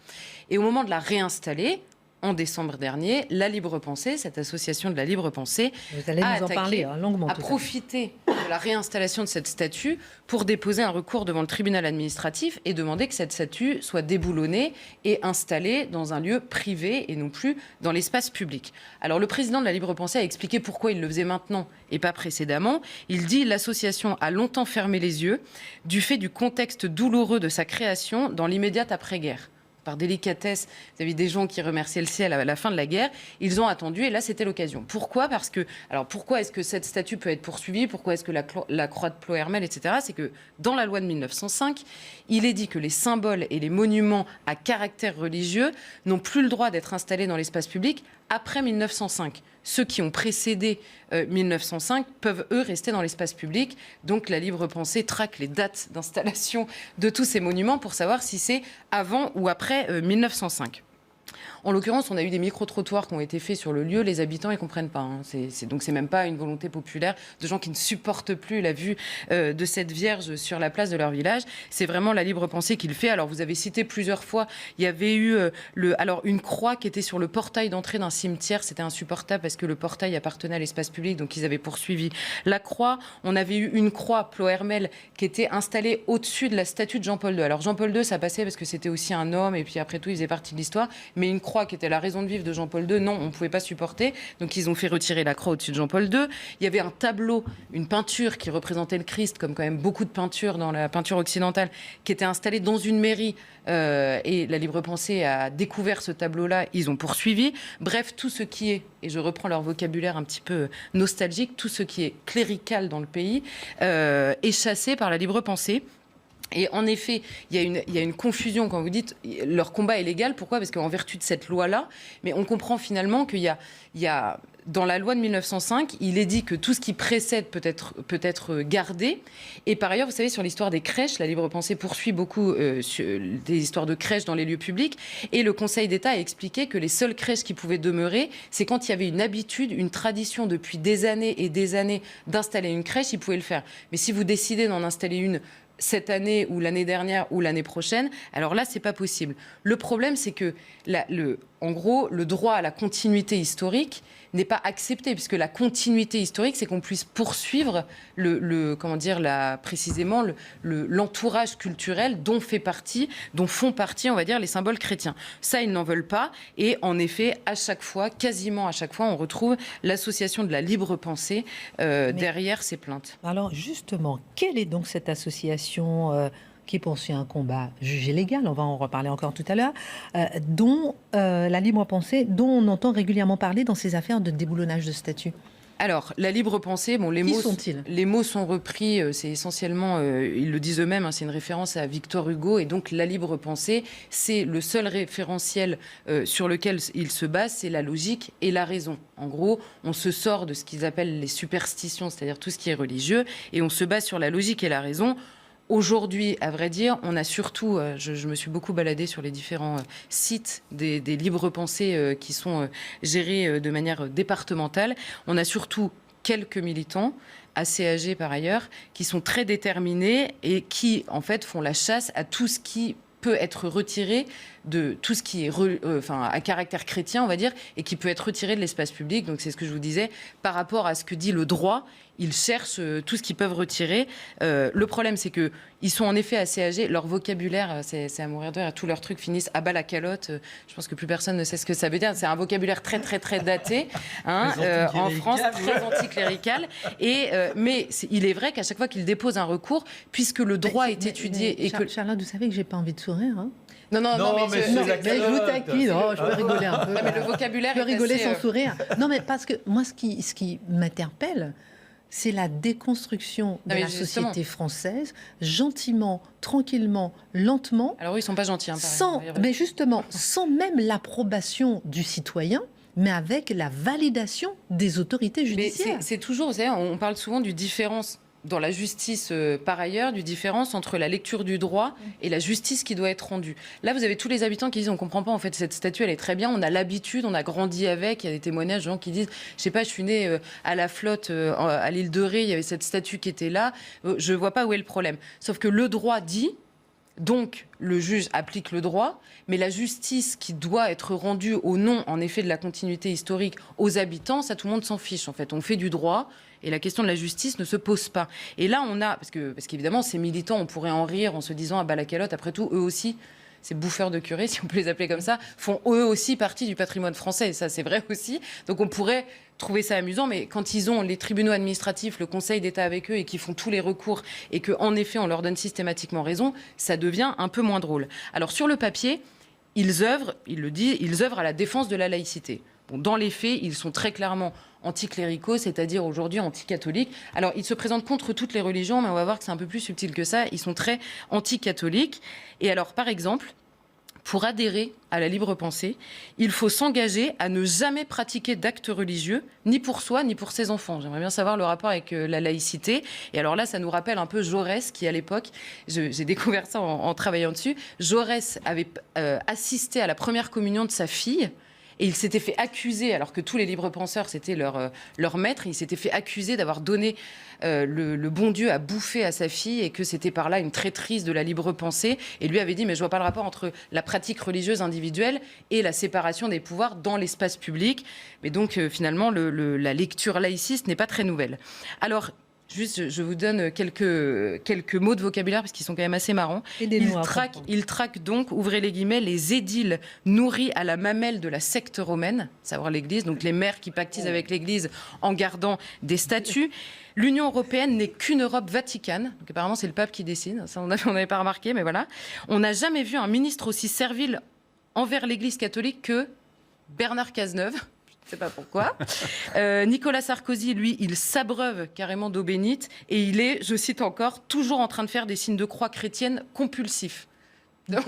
Et au moment de la réinstaller, en décembre dernier, La Libre Pensée, cette association de la libre pensée, a profité de la réinstallation de cette statue pour déposer un recours devant le tribunal administratif et demander que cette statue soit déboulonnée et installée dans un lieu privé et non plus dans l'espace public. Alors le président de La Libre Pensée a expliqué pourquoi il le faisait maintenant et pas précédemment. Il dit: l'association a longtemps fermé les yeux du fait du contexte douloureux de sa création dans l'immédiate après-guerre. Par délicatesse, vous avez des gens qui remerciaient le ciel à la fin de la guerre. Ils ont attendu et là, c'était l'occasion. Pourquoi ? Pourquoi est-ce que cette statue peut être poursuivie ? Pourquoi est-ce que la croix de Ploërmel, etc. C'est que dans la loi de 1905, il est dit que les symboles et les monuments à caractère religieux n'ont plus le droit d'être installés dans l'espace public après 1905. Ceux qui ont précédé 1905 peuvent, eux, rester dans l'espace public. Donc la Libre Pensée traque les dates d'installation de tous ces monuments pour savoir si c'est avant ou après 1905. En l'occurrence, on a eu des micro-trottoirs qui ont été faits sur le lieu. Les habitants, ils ne comprennent pas. Donc, c'est même pas une volonté populaire de gens qui ne supportent plus la vue de cette Vierge sur la place de leur village. C'est vraiment La Libre Pensée qui le fait. Alors, vous avez cité plusieurs fois, il y avait eu une croix qui était sur le portail d'entrée d'un cimetière. C'était insupportable parce que le portail appartenait à l'espace public, donc ils avaient poursuivi la croix. On avait eu une croix, Ploërmel, qui était installée au-dessus de la statue de Jean-Paul II. Alors, Jean-Paul II, ça passait parce que c'était aussi un homme, et puis après tout, il faisait partie de l'histoire. Mais avait une croix qui était la raison de vivre de Jean-Paul II. Non, on ne pouvait pas supporter. Donc ils ont fait retirer la croix au-dessus de Jean-Paul II. Il y avait un tableau, une peinture qui représentait le Christ, comme quand même beaucoup de peintures dans la peinture occidentale, qui était installée dans une mairie. Et la Libre Pensée a découvert ce tableau-là. Ils ont poursuivi. Bref, tout ce qui est, et je reprends leur vocabulaire un petit peu nostalgique, tout ce qui est clérical dans le pays est chassé par la Libre Pensée. Et en effet, il y a une confusion quand vous dites leur combat est légal. Pourquoi ? Parce qu'en vertu de cette loi-là, mais on comprend finalement qu'il y a dans la loi de 1905, il est dit que tout ce qui précède peut être gardé. Et par ailleurs, vous savez, sur l'histoire des crèches, la Libre Pensée poursuit beaucoup des histoires de crèches dans les lieux publics. Et le Conseil d'État a expliqué que les seules crèches qui pouvaient demeurer, c'est quand il y avait une habitude, une tradition depuis des années et des années d'installer une crèche, ils pouvaient le faire. Mais si vous décidez d'en installer une cette année ou l'année dernière ou l'année prochaine, alors là, c'est pas possible. Le problème, c'est que, en gros, le droit à la continuité historique n'est pas accepté, puisque la continuité historique, c'est qu'on puisse poursuivre précisément l'entourage culturel dont font partie, on va dire, les symboles chrétiens. Ça, ils n'en veulent pas. Et en effet, quasiment à chaque fois, on retrouve l'association de la Libre Pensée derrière ces plaintes. Alors justement, quelle est donc cette association qui poursuit un combat jugé légal, on va en reparler encore tout à l'heure, dont la Libre Pensée, dont on entend régulièrement parler dans ces affaires de déboulonnage de statuts? Alors, la Libre Pensée, les mots sont repris, c'est essentiellement, ils le disent eux-mêmes, c'est une référence à Victor Hugo, et donc la Libre Pensée, c'est le seul référentiel sur lequel ils se basent, c'est la logique et la raison. En gros, on se sort de ce qu'ils appellent les superstitions, c'est-à-dire tout ce qui est religieux, et on se base sur la logique et la raison. Aujourd'hui, à vrai dire, on a surtout, je me suis beaucoup baladée sur les différents sites des Libres Pensées qui sont gérés de manière départementale. On a surtout quelques militants, assez âgés par ailleurs, qui sont très déterminés et qui, en fait, font la chasse à tout ce qui peut être retiré de tout ce qui est à caractère chrétien, on va dire, et qui peut être retiré de l'espace public. Donc c'est ce que je vous disais, par rapport à ce que dit le droit, ils cherchent tout ce qu'ils peuvent retirer. Le problème, c'est qu'ils sont en effet assez âgés. Leur vocabulaire, c'est à mourir de rire. Tous leurs trucs finissent à bas la calotte. Je pense que plus personne ne sait ce que ça veut dire. C'est un vocabulaire très, très, très daté. En France, très anticlérical. Mais il est vrai qu'à chaque fois qu'ils déposent un recours, puisque le droit est étudié... Charlotte, vous savez que j'ai pas envie de sourire, hein. Non, mais je vous taquine, je peux rigoler un peu. Non, mais le vocabulaire je peux rigoler sans sourire. Non, mais parce que moi, ce qui m'interpelle, c'est la déconstruction de la société française, gentiment, tranquillement, lentement. Alors oui, ils sont pas gentils. Mais justement, sans même l'approbation du citoyen, mais avec la validation des autorités judiciaires. Mais c'est toujours, vous savez, on parle souvent du différence dans la justice, par ailleurs, du différence entre la lecture du droit et la justice qui doit être rendue. Là, vous avez tous les habitants qui disent on ne comprend pas, en fait, cette statue, elle est très bien, on a l'habitude, on a grandi avec. Il y a des témoignages de gens qui disent je sais pas, je suis né à la flotte, à l'île de Ré, il y avait cette statue qui était là, je ne vois pas où est le problème. Sauf que le droit dit, donc le juge applique le droit, mais la justice qui doit être rendue au nom, en effet, de la continuité historique aux habitants, ça, tout le monde s'en fiche, en fait. On fait du droit. Et la question de la justice ne se pose pas. Et là, on a... Parce qu'évidemment, ces militants, on pourrait en rire en se disant « Ah bah la calotte, après tout, eux aussi, ces bouffeurs de curés, si on peut les appeler comme ça, font eux aussi partie du patrimoine français. » Ça, c'est vrai aussi. Donc on pourrait trouver ça amusant, mais quand ils ont les tribunaux administratifs, le Conseil d'État avec eux, et qu'ils font tous les recours, et qu'en effet, on leur donne systématiquement raison, ça devient un peu moins drôle. Alors sur le papier, ils œuvrent à la défense de la laïcité. Bon, dans les faits, ils sont très clairement anticléricaux, c'est-à-dire aujourd'hui anticatholiques. Alors, ils se présentent contre toutes les religions, mais on va voir que c'est un peu plus subtil que ça. Ils sont très anticatholiques. Et alors, par exemple, pour adhérer à la Libre Pensée, il faut s'engager à ne jamais pratiquer d'actes religieux, ni pour soi, ni pour ses enfants. J'aimerais bien savoir le rapport avec la laïcité. Et alors là, ça nous rappelle un peu Jaurès, qui à l'époque, j'ai découvert ça en travaillant dessus, Jaurès avait assisté à la première communion de sa fille. Et il s'était fait accuser, alors que tous les libres penseurs, c'était leur maître, il s'était fait accuser d'avoir donné le bon Dieu à bouffer à sa fille et que c'était par là une traîtrise de la libre pensée. Et lui avait dit, mais je vois pas le rapport entre la pratique religieuse individuelle et la séparation des pouvoirs dans l'espace public. Mais donc, finalement, la lecture laïciste n'est pas très nouvelle. Alors, Juste, je vous donne quelques mots de vocabulaire parce qu'ils sont quand même assez marrants. Il traque donc, ouvrez les guillemets, les édiles nourris à la mamelle de la secte romaine, savoir l'Église, donc les maires qui pactisent avec l'Église en gardant des statuts. L'Union européenne n'est qu'une Europe vaticane. Donc apparemment, c'est le pape qui décide. Ça, on n'avait pas remarqué, mais voilà. On n'a jamais vu un ministre aussi servile envers l'Église catholique que Bernard Cazeneuve. Je ne sais pas pourquoi. Nicolas Sarkozy, lui, il s'abreuve carrément d'eau bénite et il est, je cite encore, toujours en train de faire des signes de croix chrétienne compulsifs. Donc,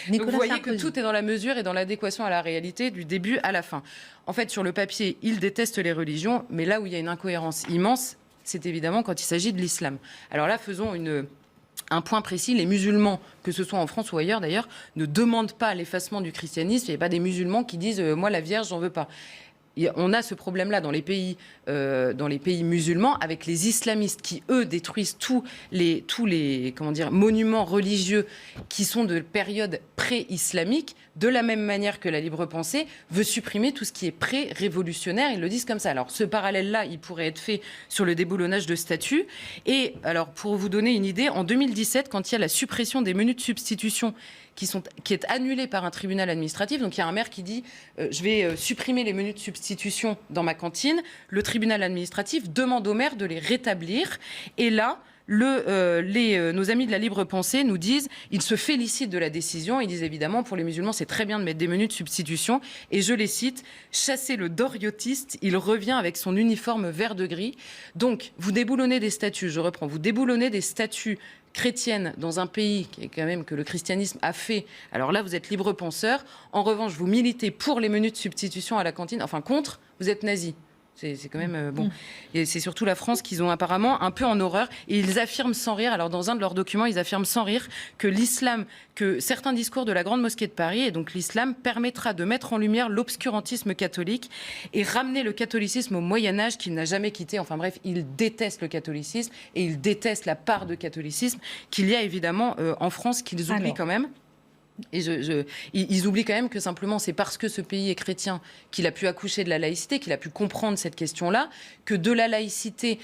vous voyez que tout est dans la mesure et dans l'adéquation à la réalité du début à la fin. En fait, sur le papier, il déteste les religions, mais là où il y a une incohérence immense, c'est évidemment quand il s'agit de l'islam. Alors là, faisons un point précis, les musulmans, que ce soit en France ou ailleurs d'ailleurs, ne demandent pas l'effacement du christianisme. Il n'y a pas des musulmans qui disent moi la Vierge, j'en veux pas. On a ce problème-là dans les pays musulmans avec les islamistes qui, eux, détruisent tous les monuments religieux qui sont de période pré-islamique, de la même manière que la libre pensée veut supprimer tout ce qui est pré-révolutionnaire. Ils le disent comme ça. Alors, ce parallèle-là, il pourrait être fait sur le déboulonnage de statuts. Et alors, pour vous donner une idée, en 2017, quand il y a la suppression des menus de substitution qui est annulé par un tribunal administratif. Donc il y a un maire qui dit je vais supprimer les menus de substitution dans ma cantine. Le tribunal administratif demande au maire de les rétablir. Et là, nos amis de la libre pensée nous disent, ils se félicitent de la décision. Ils disent évidemment, pour les musulmans, c'est très bien de mettre des menus de substitution. Et je les cite, chasser le doriotiste, il revient avec son uniforme vert de gris. Donc, vous déboulonnez des statuts, je reprends, vous déboulonnez des statuts chrétienne dans un pays qui est quand même que le christianisme a fait, alors là vous êtes libre penseur. En revanche, vous militez pour les menus de substitution à la cantine, enfin contre, vous êtes nazi. C'est quand même bon. Et c'est surtout la France qu'ils ont apparemment un peu en horreur. Et ils affirment sans rire, alors dans un de leurs documents, ils affirment sans rire que l'islam, que certains discours de la Grande Mosquée de Paris, et donc l'islam, permettra de mettre en lumière l'obscurantisme catholique et ramener le catholicisme au Moyen-Âge qu'il n'a jamais quitté. Enfin bref, ils détestent le catholicisme et ils détestent la part de catholicisme qu'il y a évidemment en France, qu'ils oublient quand même. Et ils oublient quand même que simplement c'est parce que ce pays est chrétien qu'il a pu accoucher de la laïcité, qu'il a pu comprendre cette question-là, que de la laïcité,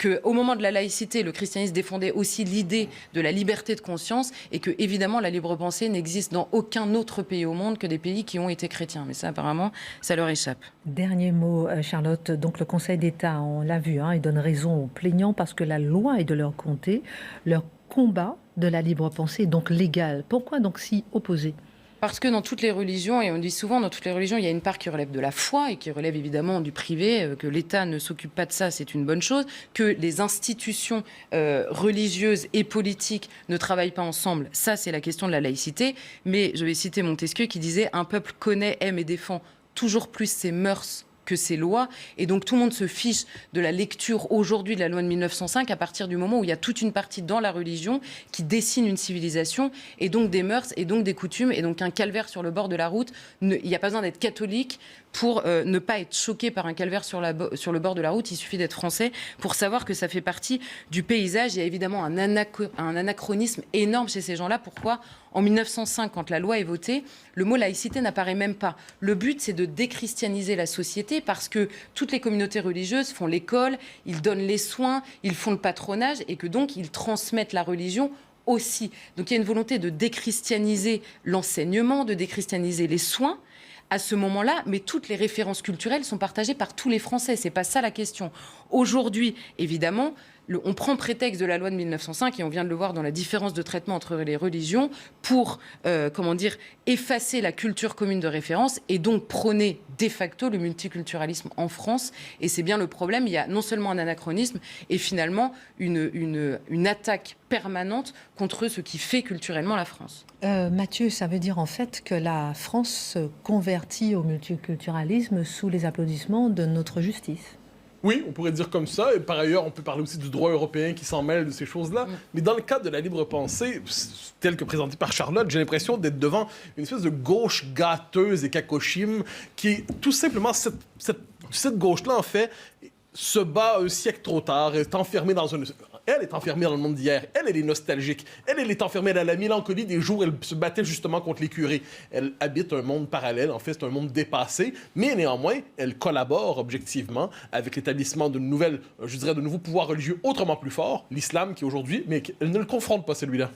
qu'au moment de la laïcité, le christianisme défendait aussi l'idée de la liberté de conscience et que évidemment la libre pensée n'existe dans aucun autre pays au monde que des pays qui ont été chrétiens. Mais ça apparemment, ça leur échappe. Dernier mot, Charlotte. Donc le Conseil d'État, on l'a vu, il donne raison aux plaignants parce que la loi est de leur côté. Leur combat de la libre pensée est donc légal. Pourquoi donc s'y opposer ? Parce que dans toutes les religions, et on dit souvent dans toutes les religions, il y a une part qui relève de la foi et qui relève évidemment du privé, que l'État ne s'occupe pas de ça, c'est une bonne chose, que les institutions religieuses et politiques ne travaillent pas ensemble, ça c'est la question de la laïcité. Mais je vais citer Montesquieu qui disait « Un peuple connaît, aime et défend toujours plus ses mœurs que ces lois ». Et donc tout le monde se fiche de la lecture aujourd'hui de la loi de 1905 à partir du moment où il y a toute une partie dans la religion qui dessine une civilisation et donc des mœurs et donc des coutumes et donc un calvaire sur le bord de la route. Il n'y a pas besoin d'être catholique pour ne pas être choqué par un calvaire sur le bord de la route. Il suffit d'être français pour savoir que ça fait partie du paysage. Il y a évidemment un anachronisme énorme chez ces gens-là. Pourquoi ? En 1905, quand la loi est votée, le mot laïcité n'apparaît même pas. Le but, c'est de déchristianiser la société parce que toutes les communautés religieuses font l'école, ils donnent les soins, ils font le patronage et que donc ils transmettent la religion aussi. Donc il y a une volonté de déchristianiser l'enseignement, de déchristianiser les soins à ce moment-là, mais toutes les références culturelles sont partagées par tous les Français. C'est pas ça la question. Aujourd'hui, évidemment, on prend prétexte de la loi de 1905, et on vient de le voir dans la différence de traitement entre les religions, pour effacer la culture commune de référence et donc prôner de facto le multiculturalisme en France. Et c'est bien le problème. Il y a non seulement un anachronisme et finalement une attaque permanente contre ce qui fait culturellement la France. Mathieu, ça veut dire en fait que la France se convertit au multiculturalisme sous les applaudissements de notre justice. Oui, on pourrait dire comme ça. Et par ailleurs, on peut parler aussi du droit européen qui s'en mêle de ces choses-là. Mais dans le cadre de la libre pensée, tel que présenté par Charlotte, j'ai l'impression d'être devant une espèce de gauche gâteuse et cacochime qui est tout simplement cette gauche-là, en fait, se bat un siècle trop tard, est enfermée dans Elle est enfermée dans le monde d'hier. Elle est nostalgique. Elle est enfermée dans la mélancolie des jours où elle se battait justement contre les curés. Elle habite un monde parallèle. En fait, c'est un monde dépassé. Mais néanmoins, elle collabore objectivement avec l'établissement de nouvelles, je dirais, de nouveaux pouvoirs religieux autrement plus forts, l'islam qui est aujourd'hui, mais elle ne le confronte pas, celui-là.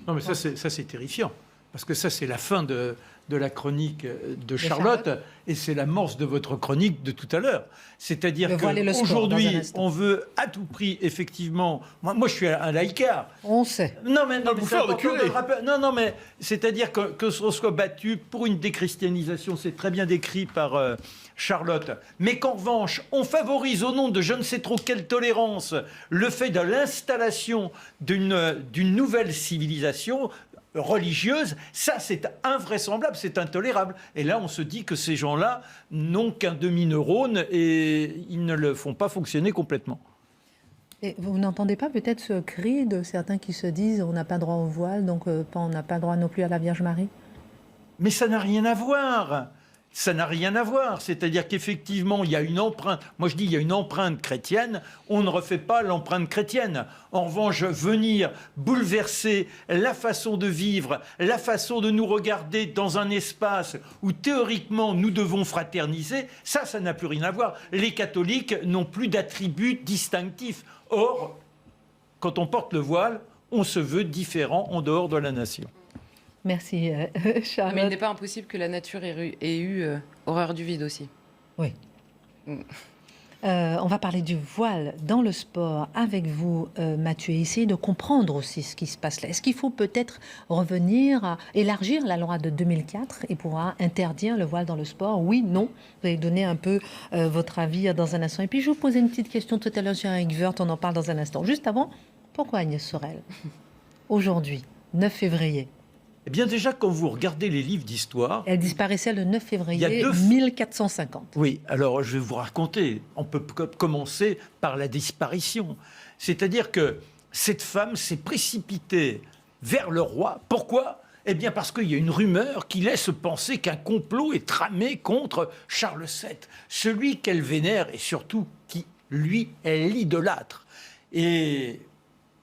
Non, mais ça, c'est terrifiant. Parce que ça, c'est la fin de la chronique de Charlotte, et c'est l'amorce de votre chronique de tout à l'heure. C'est-à-dire qu'aujourd'hui, on veut à tout prix, effectivement... Moi, je suis un laïcard. On sait. Non, mais c'est important de le rappeler. Non, mais c'est-à-dire que l'on soit battu pour une déchristianisation, c'est très bien décrit par Charlotte, mais qu'en revanche, on favorise au nom de je ne sais trop quelle tolérance le fait de l'installation d'une nouvelle civilisation religieuse, ça c'est invraisemblable, c'est intolérable. Et là on se dit que ces gens-là n'ont qu'un demi-neurone et ils ne le font pas fonctionner complètement. Et vous n'entendez pas peut-être ce cri de certains qui se disent on n'a pas droit au voile, donc on n'a pas droit non plus à la Vierge Marie? Mais ça n'a rien à voir. Ça n'a rien à voir. C'est-à-dire qu'effectivement, il y a une empreinte. Moi, je dis, il y a une empreinte chrétienne. On ne refait pas l'empreinte chrétienne. En revanche, venir bouleverser la façon de vivre, la façon de nous regarder dans un espace où, théoriquement, nous devons fraterniser, ça n'a plus rien à voir. Les catholiques n'ont plus d'attributs distinctifs. Or, quand on porte le voile, on se veut différent en dehors de la nation. Merci, Charlotte. Mais il n'est pas impossible que la nature ait eu horreur du vide aussi. Oui. On va parler du voile dans le sport avec vous, Mathieu, et essayer de comprendre aussi ce qui se passe là. Est-ce qu'il faut peut-être revenir à élargir la loi de 2004 et pouvoir interdire le voile dans le sport? Oui, non? Vous allez donner un peu votre avis dans un instant. Et puis, je vous posais une petite question tout à l'heure sur Eric Woerth, on en parle dans un instant. Juste avant, pourquoi Agnès Sorel, aujourd'hui, 9 février, eh bien déjà, quand vous regardez les livres d'histoire... Elle disparaissait le 9 février 1450. Oui, alors je vais vous raconter. On peut commencer par la disparition. C'est-à-dire que cette femme s'est précipitée vers le roi. Pourquoi ? Eh bien parce qu'il y a une rumeur qui laisse penser qu'un complot est tramé contre Charles VII, celui qu'elle vénère et surtout qui, lui, elle l'idolâtre. Et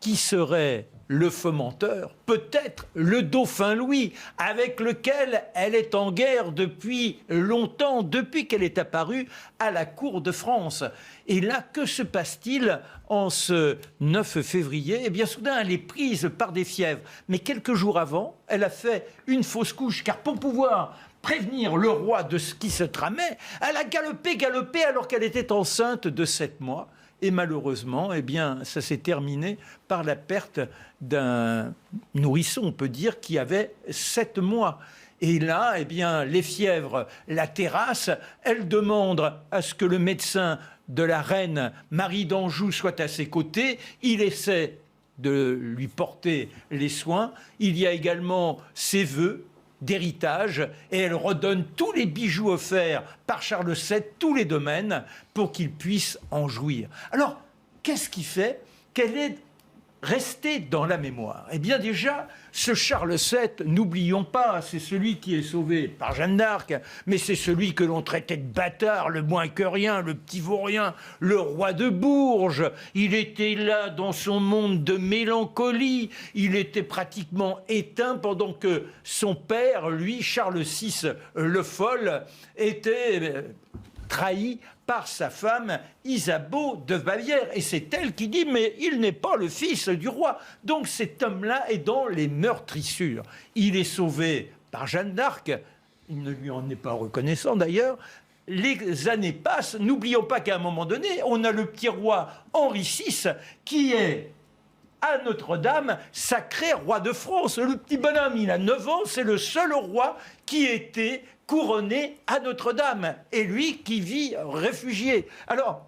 qui serait le fomenteur? Peut-être le dauphin Louis, avec lequel elle est en guerre depuis longtemps, depuis qu'elle est apparue à la cour de France. Et là, que se passe-t-il en ce 9 février? Eh bien, soudain, elle est prise par des fièvres. Mais quelques jours avant, elle a fait une fausse couche, car pour pouvoir prévenir le roi de ce qui se tramait, elle a galopé alors qu'elle était enceinte de 7 mois. Et malheureusement, eh bien, ça s'est terminé par la perte d'un nourrisson, on peut dire, qui avait 7 mois. Et là, eh bien, les fièvres la terrassent. Elle demande à ce que le médecin de la reine Marie d'Anjou soit à ses côtés. Il essaie de lui porter les soins. Il y a également ses vœux d'héritage, et elle redonne tous les bijoux offerts par Charles VII, tous les domaines, pour qu'il puisse en jouir. Alors, qu'est-ce qui fait qu'elle est restée dans la mémoire? Eh bien déjà, ce Charles VII, n'oublions pas, c'est celui qui est sauvé par Jeanne d'Arc, mais c'est celui que l'on traitait de bâtard, le moins que rien, le petit vaurien, le roi de Bourges. Il était là dans son monde de mélancolie, il était pratiquement éteint pendant que son père, lui, Charles VI le Fol, était trahi par sa femme Isabeau de Bavière. Et c'est elle qui dit « mais il n'est pas le fils du roi ». Donc cet homme-là est dans les meurtrissures. Il est sauvé par Jeanne d'Arc, il ne lui en est pas reconnaissant d'ailleurs. Les années passent, n'oublions pas qu'à un moment donné, on a le petit roi Henri VI qui est à Notre-Dame, sacré roi de France. Le petit bonhomme, il a 9 ans, c'est le seul roi qui était couronné à Notre-Dame, et lui qui vit réfugié. Alors,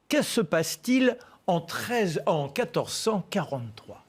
que se passe-t-il en 1443 ?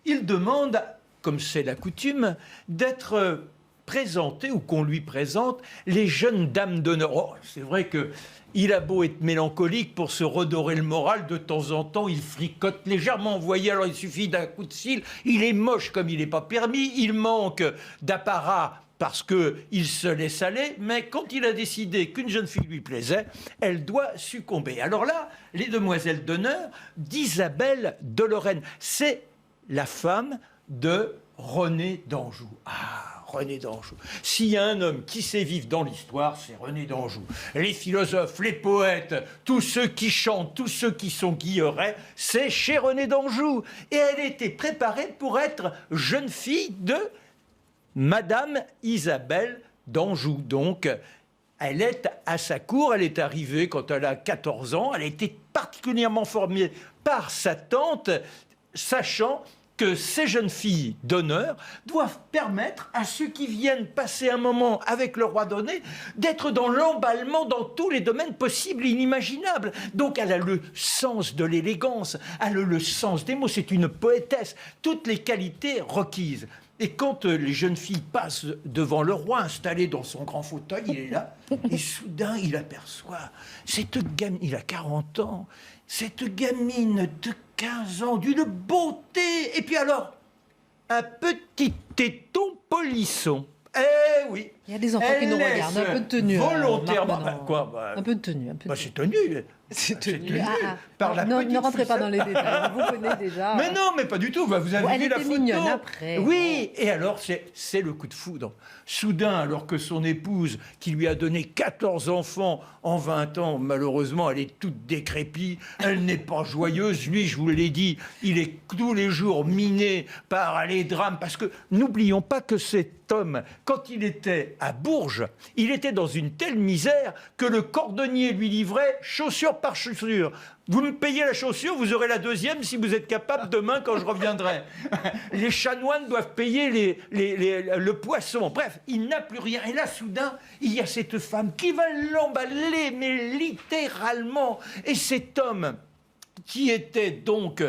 Il demande, comme c'est la coutume, d'être présenté, ou qu'on lui présente, les jeunes dames d'honneur. Oh, c'est vrai que il a beau être mélancolique pour se redorer le moral, de temps en temps, il fricote légèrement. Vous voyez, alors il suffit d'un coup de cils. Il est moche comme il n'est pas permis. Il manque d'apparat parce qu'il se laisse aller, mais quand il a décidé qu'une jeune fille lui plaisait, elle doit succomber. Alors là, les demoiselles d'honneur d'Isabelle de Lorraine, c'est la femme de René d'Anjou. Ah, René d'Anjou. S'il y a un homme qui sait vivre dans l'histoire, c'est René d'Anjou. Les philosophes, les poètes, tous ceux qui chantent, tous ceux qui sont guillerets, c'est chez René d'Anjou. Et elle était préparée pour être jeune fille de Madame Isabelle d'Anjou. Donc, elle est à sa cour, elle est arrivée quand elle a 14 ans, elle a été particulièrement formée par sa tante, sachant que ces jeunes filles d'honneur doivent permettre à ceux qui viennent passer un moment avec le roi donné d'être dans l'emballement dans tous les domaines possibles et inimaginables. Donc elle a le sens de l'élégance, elle a le sens des mots, c'est une poétesse, toutes les qualités requises. Et quand les jeunes filles passent devant le roi, installé dans son grand fauteuil, il est là, et soudain il aperçoit cette gamine, il a 40 ans, cette gamine de 15 ans, d'une beauté, et puis alors, un petit téton polisson. Eh oui. Il y a des enfants qui nous regardent, un peu de tenue. Volontairement. Un peu de tenue. C'est tenu. C'est tenu. Ne rentrez pas dans les détails, vous connaissez déjà. Mais non, mais pas du tout. Vous avez elle vu la était photo. mignonne après. Oui, et alors c'est le coup de foudre. Soudain, alors que son épouse, qui lui a donné 14 enfants en 20 ans, malheureusement, elle est toute décrépite, elle n'est pas joyeuse. Lui, je vous l'ai dit, il est tous les jours miné par les drames. Parce que n'oublions pas que cet homme, quand il était à Bourges, il était dans une telle misère que le cordonnier lui livrait chaussure par chaussure. Vous me payez la chaussure, vous aurez la deuxième si vous êtes capable demain quand je reviendrai. Les chanoines doivent payer le poisson. Bref, il n'a plus rien. Et là, soudain, il y a cette femme qui va l'emballer, mais littéralement. Et cet homme, qui était donc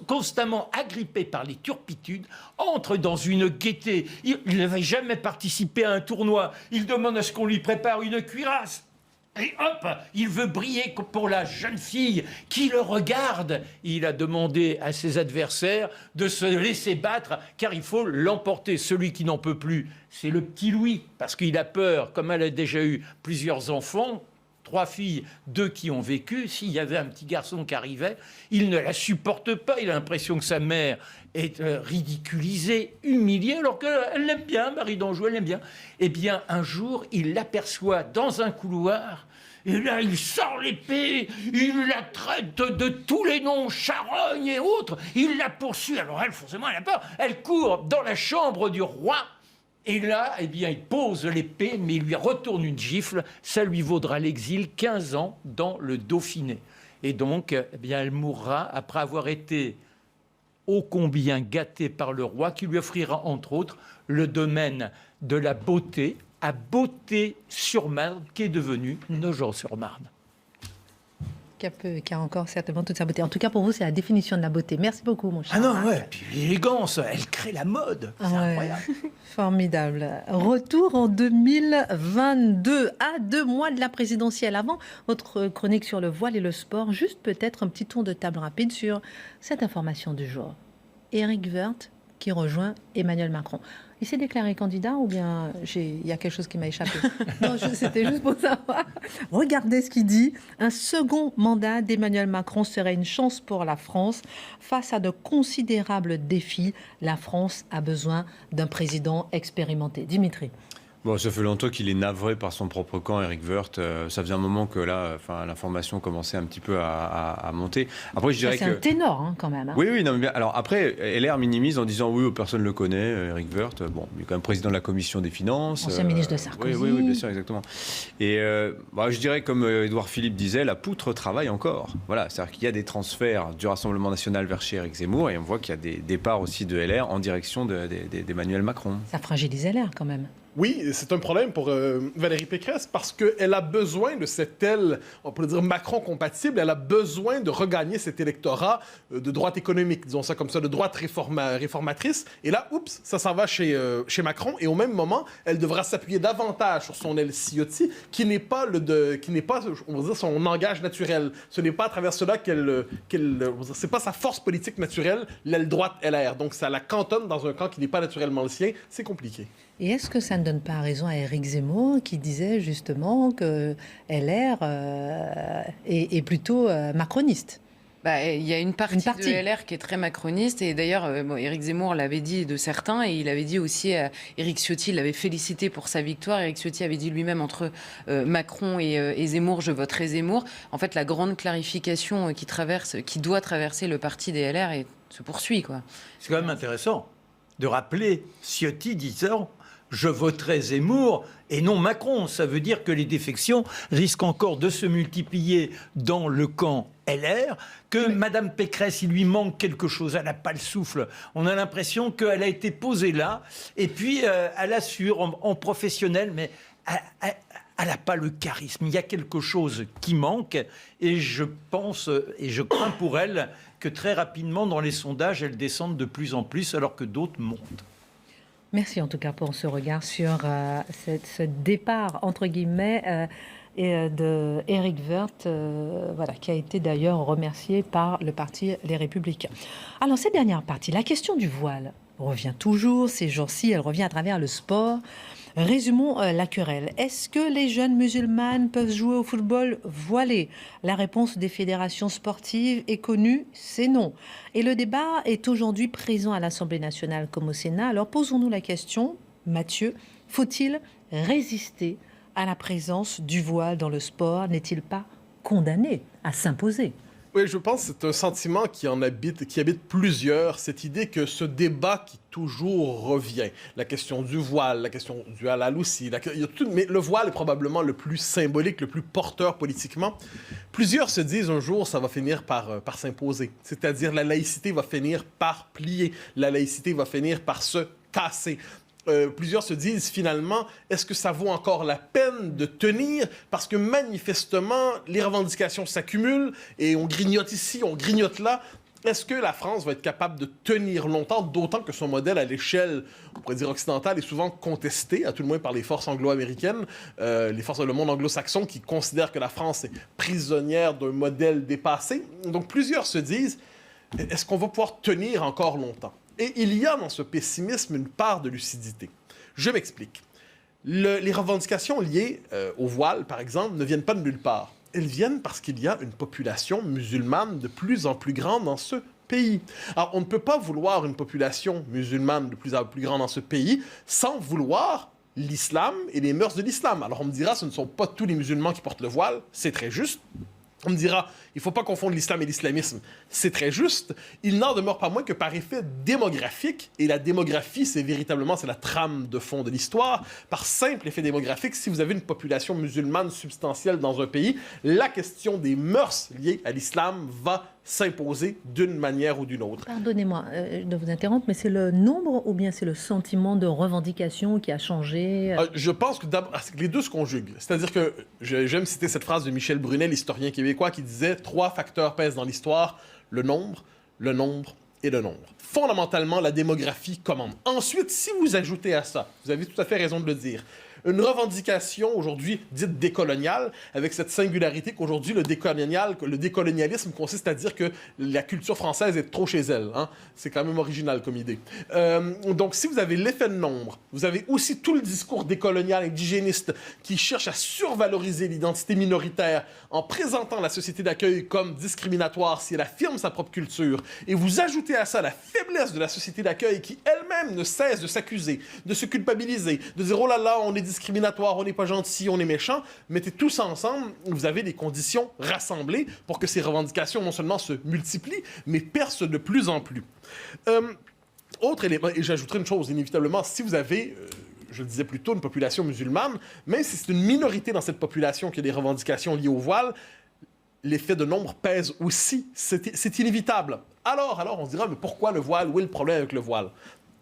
constamment agrippé par les turpitudes, entre dans une gaieté. Il n'avait jamais participé à un tournoi. Il demande à ce qu'on lui prépare une cuirasse. Et hop, il veut briller pour la jeune fille qui le regarde. Il a demandé à ses adversaires de se laisser battre, car il faut l'emporter. Celui qui n'en peut plus, c'est le petit Louis, parce qu'il a peur, comme elle a déjà eu plusieurs enfants, 3 filles, 2 qui ont vécu. S'il y avait un petit garçon qui arrivait, il ne la supporte pas. Il a l'impression que sa mère est ridiculisée, humiliée, alors qu'elle l'aime bien, Marie d'Anjou, elle l'aime bien. Eh bien, un jour, il l'aperçoit dans un couloir. Et là, il sort l'épée, il la traite de tous les noms, charogne et autres. Il la poursuit. Alors elle, forcément, elle a peur. Elle court dans la chambre du roi. Et là, eh bien, il pose l'épée, mais il lui retourne une gifle. Ça lui vaudra l'exil, 15 ans dans le Dauphiné. Et donc, eh bien, elle mourra après avoir été ô combien gâtée par le roi, qui lui offrira, entre autres, le domaine de la Beauté, à Beauté-sur-Marne, qui est devenu Nogent-sur-Marne. Qui a encore certainement toute sa beauté. En tout cas, pour vous, c'est la définition de la beauté. Merci beaucoup, mon cher. Ah non, ouais. Puis l'élégance, elle crée la mode. C'est incroyable. Formidable. Retour en 2022, à 2 mois de la présidentielle. Avant votre chronique sur le voile et le sport, juste peut-être un petit tour de table rapide sur cette information du jour. Éric Woerth qui rejoint Emmanuel Macron. Il s'est déclaré candidat ou bien il y a quelque chose qui m'a échappé? Non, c'était juste pour savoir. Regardez ce qu'il dit. Un second mandat d'Emmanuel Macron serait une chance pour la France. Face à de considérables défis, la France a besoin d'un président expérimenté. Dimitri. Bon, ça fait longtemps qu'il est navré par son propre camp, Éric Woerth. Ça faisait un moment que là, l'information commençait un petit peu à monter. Après, je dirais c'est un ténor, hein, quand même. Hein. Oui, non, mais bien. Alors après, LR minimise en disant oui, personne ne le connaît, Éric Woerth. Bon, il est quand même président de la commission des finances. Ancien ministre de Sarkozy. Oui, bien sûr, exactement. Et je dirais, comme Édouard Philippe disait, la poutre travaille encore. Voilà, c'est-à-dire qu'il y a des transferts du Rassemblement national vers chez Éric Zemmour, et on voit qu'il y a des départs aussi de LR en direction d'Emmanuel Macron. Ça fragilise LR quand même. Oui, c'est un problème pour Valérie Pécresse parce qu'elle a besoin de cette aile, on peut dire Macron compatible, elle a besoin de regagner cet électorat de droite économique, disons ça comme ça, de droite réformatrice. Et là, oups, ça s'en va chez Macron. Et au même moment, elle devra s'appuyer davantage sur son aile Ciotti, qui n'est pas, on va dire, son langage naturel. Ce n'est pas à travers cela c'est pas sa force politique naturelle, l'aile droite LR. Donc ça la cantonne dans un camp qui n'est pas naturellement le sien. C'est compliqué. Et est-ce que ça ne donne pas raison à Éric Zemmour qui disait justement que LR est plutôt macroniste? Il y a une partie de LR qui est très macroniste, et d'ailleurs, Éric Zemmour l'avait dit de certains, et il avait dit aussi à Éric Ciotti, il l'avait félicité pour sa victoire. Éric Ciotti avait dit lui-même, entre Macron et Zemmour, je voterai Zemmour. En fait, la grande clarification qui doit traverser le parti des LR se poursuit, quoi. C'est quand même intéressant de rappeler Ciotti disant « je voterai Zemmour » et non Macron. Ça veut dire que les défections risquent encore de se multiplier dans le camp LR, que Madame Pécresse, il lui manque quelque chose, elle n'a pas le souffle. On a l'impression qu'elle a été posée là, et puis elle assure en professionnel, mais elle n'a pas le charisme. Il y a quelque chose qui manque, et je pense, et je crains pour elle, que très rapidement, dans les sondages, elle descende de plus en plus, alors que d'autres montent. Merci en tout cas pour ce regard sur ce départ, entre guillemets, de Éric Woerth, qui a été d'ailleurs remercié par le parti Les Républicains. Alors, cette dernière partie, la question du voile revient toujours ces jours-ci, elle revient à travers le sport. Résumons la querelle. Est-ce que les jeunes musulmanes peuvent jouer au football voilé? La réponse des fédérations sportives est connue, c'est non. Et le débat est aujourd'hui présent à l'Assemblée nationale comme au Sénat. Alors posons-nous la question, Mathieu, faut-il résister à la présence du voile dans le sport? N'est-il pas condamné à s'imposer? Oui, je pense que c'est un sentiment qui habite plusieurs, cette idée que ce débat qui toujours revient, la question du voile, la question du halal aussi, mais le voile est probablement le plus symbolique, le plus porteur politiquement. Plusieurs se disent un jour, ça va finir par s'imposer, c'est-à-dire la laïcité va finir par plier, la laïcité va finir par se casser. Plusieurs se disent finalement, est-ce que ça vaut encore la peine de tenir? Parce que manifestement, les revendications s'accumulent et on grignote ici, on grignote là. Est-ce que la France va être capable de tenir longtemps, d'autant que son modèle à l'échelle, on pourrait dire occidentale, est souvent contesté, à tout le moins par les forces anglo-américaines, les forces du monde anglo-saxon qui considèrent que la France est prisonnière d'un modèle dépassé. Donc plusieurs se disent, est-ce qu'on va pouvoir tenir encore longtemps? Et il y a dans ce pessimisme une part de lucidité. Je m'explique. Les revendications liées au voile, par exemple, ne viennent pas de nulle part. Elles viennent parce qu'il y a une population musulmane de plus en plus grande dans ce pays. Alors, on ne peut pas vouloir une population musulmane de plus en plus grande dans ce pays sans vouloir l'islam et les mœurs de l'islam. Alors, on me dira, ce ne sont pas tous les musulmans qui portent le voile, c'est très juste. On me dira, il ne faut pas confondre l'islam et l'islamisme. C'est très juste. Il n'en demeure pas moins que par effet démographique, et la démographie, c'est la trame de fond de l'histoire, par simple effet démographique, si vous avez une population musulmane substantielle dans un pays, la question des mœurs liées à l'islam va s'imposer d'une manière ou d'une autre. Pardonnez-moi de vous interrompre, mais c'est le nombre ou bien c'est le sentiment de revendication qui a changé? Je pense que les deux se conjuguent. C'est-à-dire que j'aime citer cette phrase de Michel Brunet, l'historien québécois, qui disait « Trois facteurs pèsent dans l'histoire, le nombre et le nombre. » Fondamentalement, la démographie commande. Ensuite, si vous ajoutez à ça, vous avez tout à fait raison de le dire, une revendication aujourd'hui dite décoloniale, avec cette singularité qu'aujourd'hui le décolonialisme consiste à dire que la culture française est trop chez elle. Hein? C'est quand même original comme idée. Donc si vous avez l'effet de nombre, vous avez aussi tout le discours décolonial indigéniste qui cherche à survaloriser l'identité minoritaire en présentant la société d'accueil comme discriminatoire si elle affirme sa propre culture, et vous ajoutez à ça la faiblesse de la société d'accueil qui elle-même ne cesse de s'accuser, de se culpabiliser, de dire « oh là là, on est discriminatoire, on n'est pas gentil, on est méchant », mettez tout ça ensemble, vous avez des conditions rassemblées pour que ces revendications non seulement se multiplient, mais percent de plus en plus. Autre élément, et j'ajouterai une chose, inévitablement, si vous avez, je le disais plus tôt, une population musulmane, même si c'est une minorité dans cette population qui a des revendications liées au voile, l'effet de nombre pèse aussi, c'est inévitable. Alors on se dira, mais pourquoi le voile? Où est le problème avec le voile?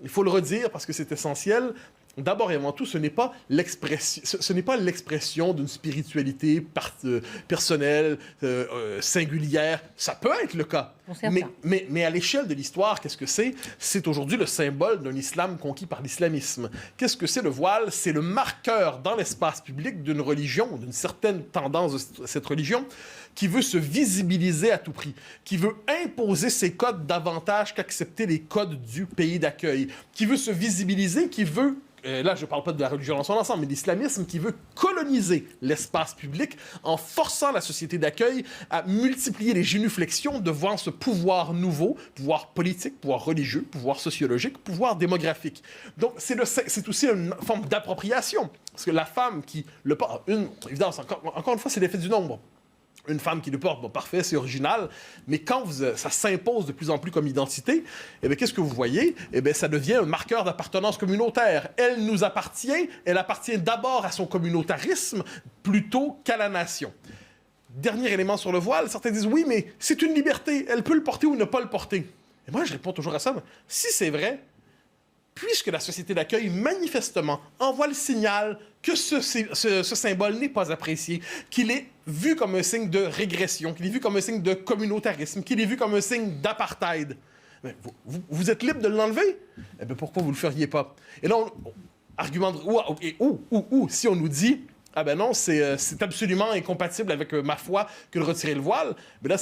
Il faut le redire parce que c'est essentiel. D'abord et avant tout, ce n'est pas l'expression d'une spiritualité personnelle, singulière. Ça peut être le cas. Mais à l'échelle de l'histoire, qu'est-ce que c'est? C'est aujourd'hui le symbole d'un islam conquis par l'islamisme. Qu'est-ce que c'est le voile? C'est le marqueur dans l'espace public d'une religion, d'une certaine tendance de cette religion, qui veut se visibiliser à tout prix, qui veut imposer ses codes davantage qu'accepter les codes du pays d'accueil, qui veut se visibiliser, qui veut là je ne parle pas de la religion dans son ensemble, mais l'islamisme qui veut coloniser l'espace public en forçant la société d'accueil à multiplier les génuflexions devant ce pouvoir nouveau, pouvoir politique, pouvoir religieux, pouvoir sociologique, pouvoir démographique. Donc c'est aussi une forme d'appropriation. Parce que la femme qui le porte, évidemment, encore une fois, c'est l'effet du nombre. Une femme qui le porte, bon, parfait, c'est original, mais quand ça s'impose de plus en plus comme identité, eh bien, qu'est-ce que vous voyez? Eh bien, ça devient un marqueur d'appartenance communautaire. Elle nous appartient, elle appartient d'abord à son communautarisme plutôt qu'à la nation. Dernier élément sur le voile, certains disent, oui, mais c'est une liberté, elle peut le porter ou ne pas le porter. Et moi, je réponds toujours à ça, si c'est vrai, puisque la société d'accueil, manifestement, envoie le signal que ce symbole n'est pas apprécié, qu'il est vu comme un signe de régression, qu'il est vu comme un signe de communautarisme, qu'il est vu comme un signe d'apartheid, vous êtes libre de l'enlever? Eh bien, pourquoi vous ne le feriez pas? Et là, argument si on nous dit... Ah ben non, c'est absolument incompatible avec ma foi que de retirer le voile. Mais là,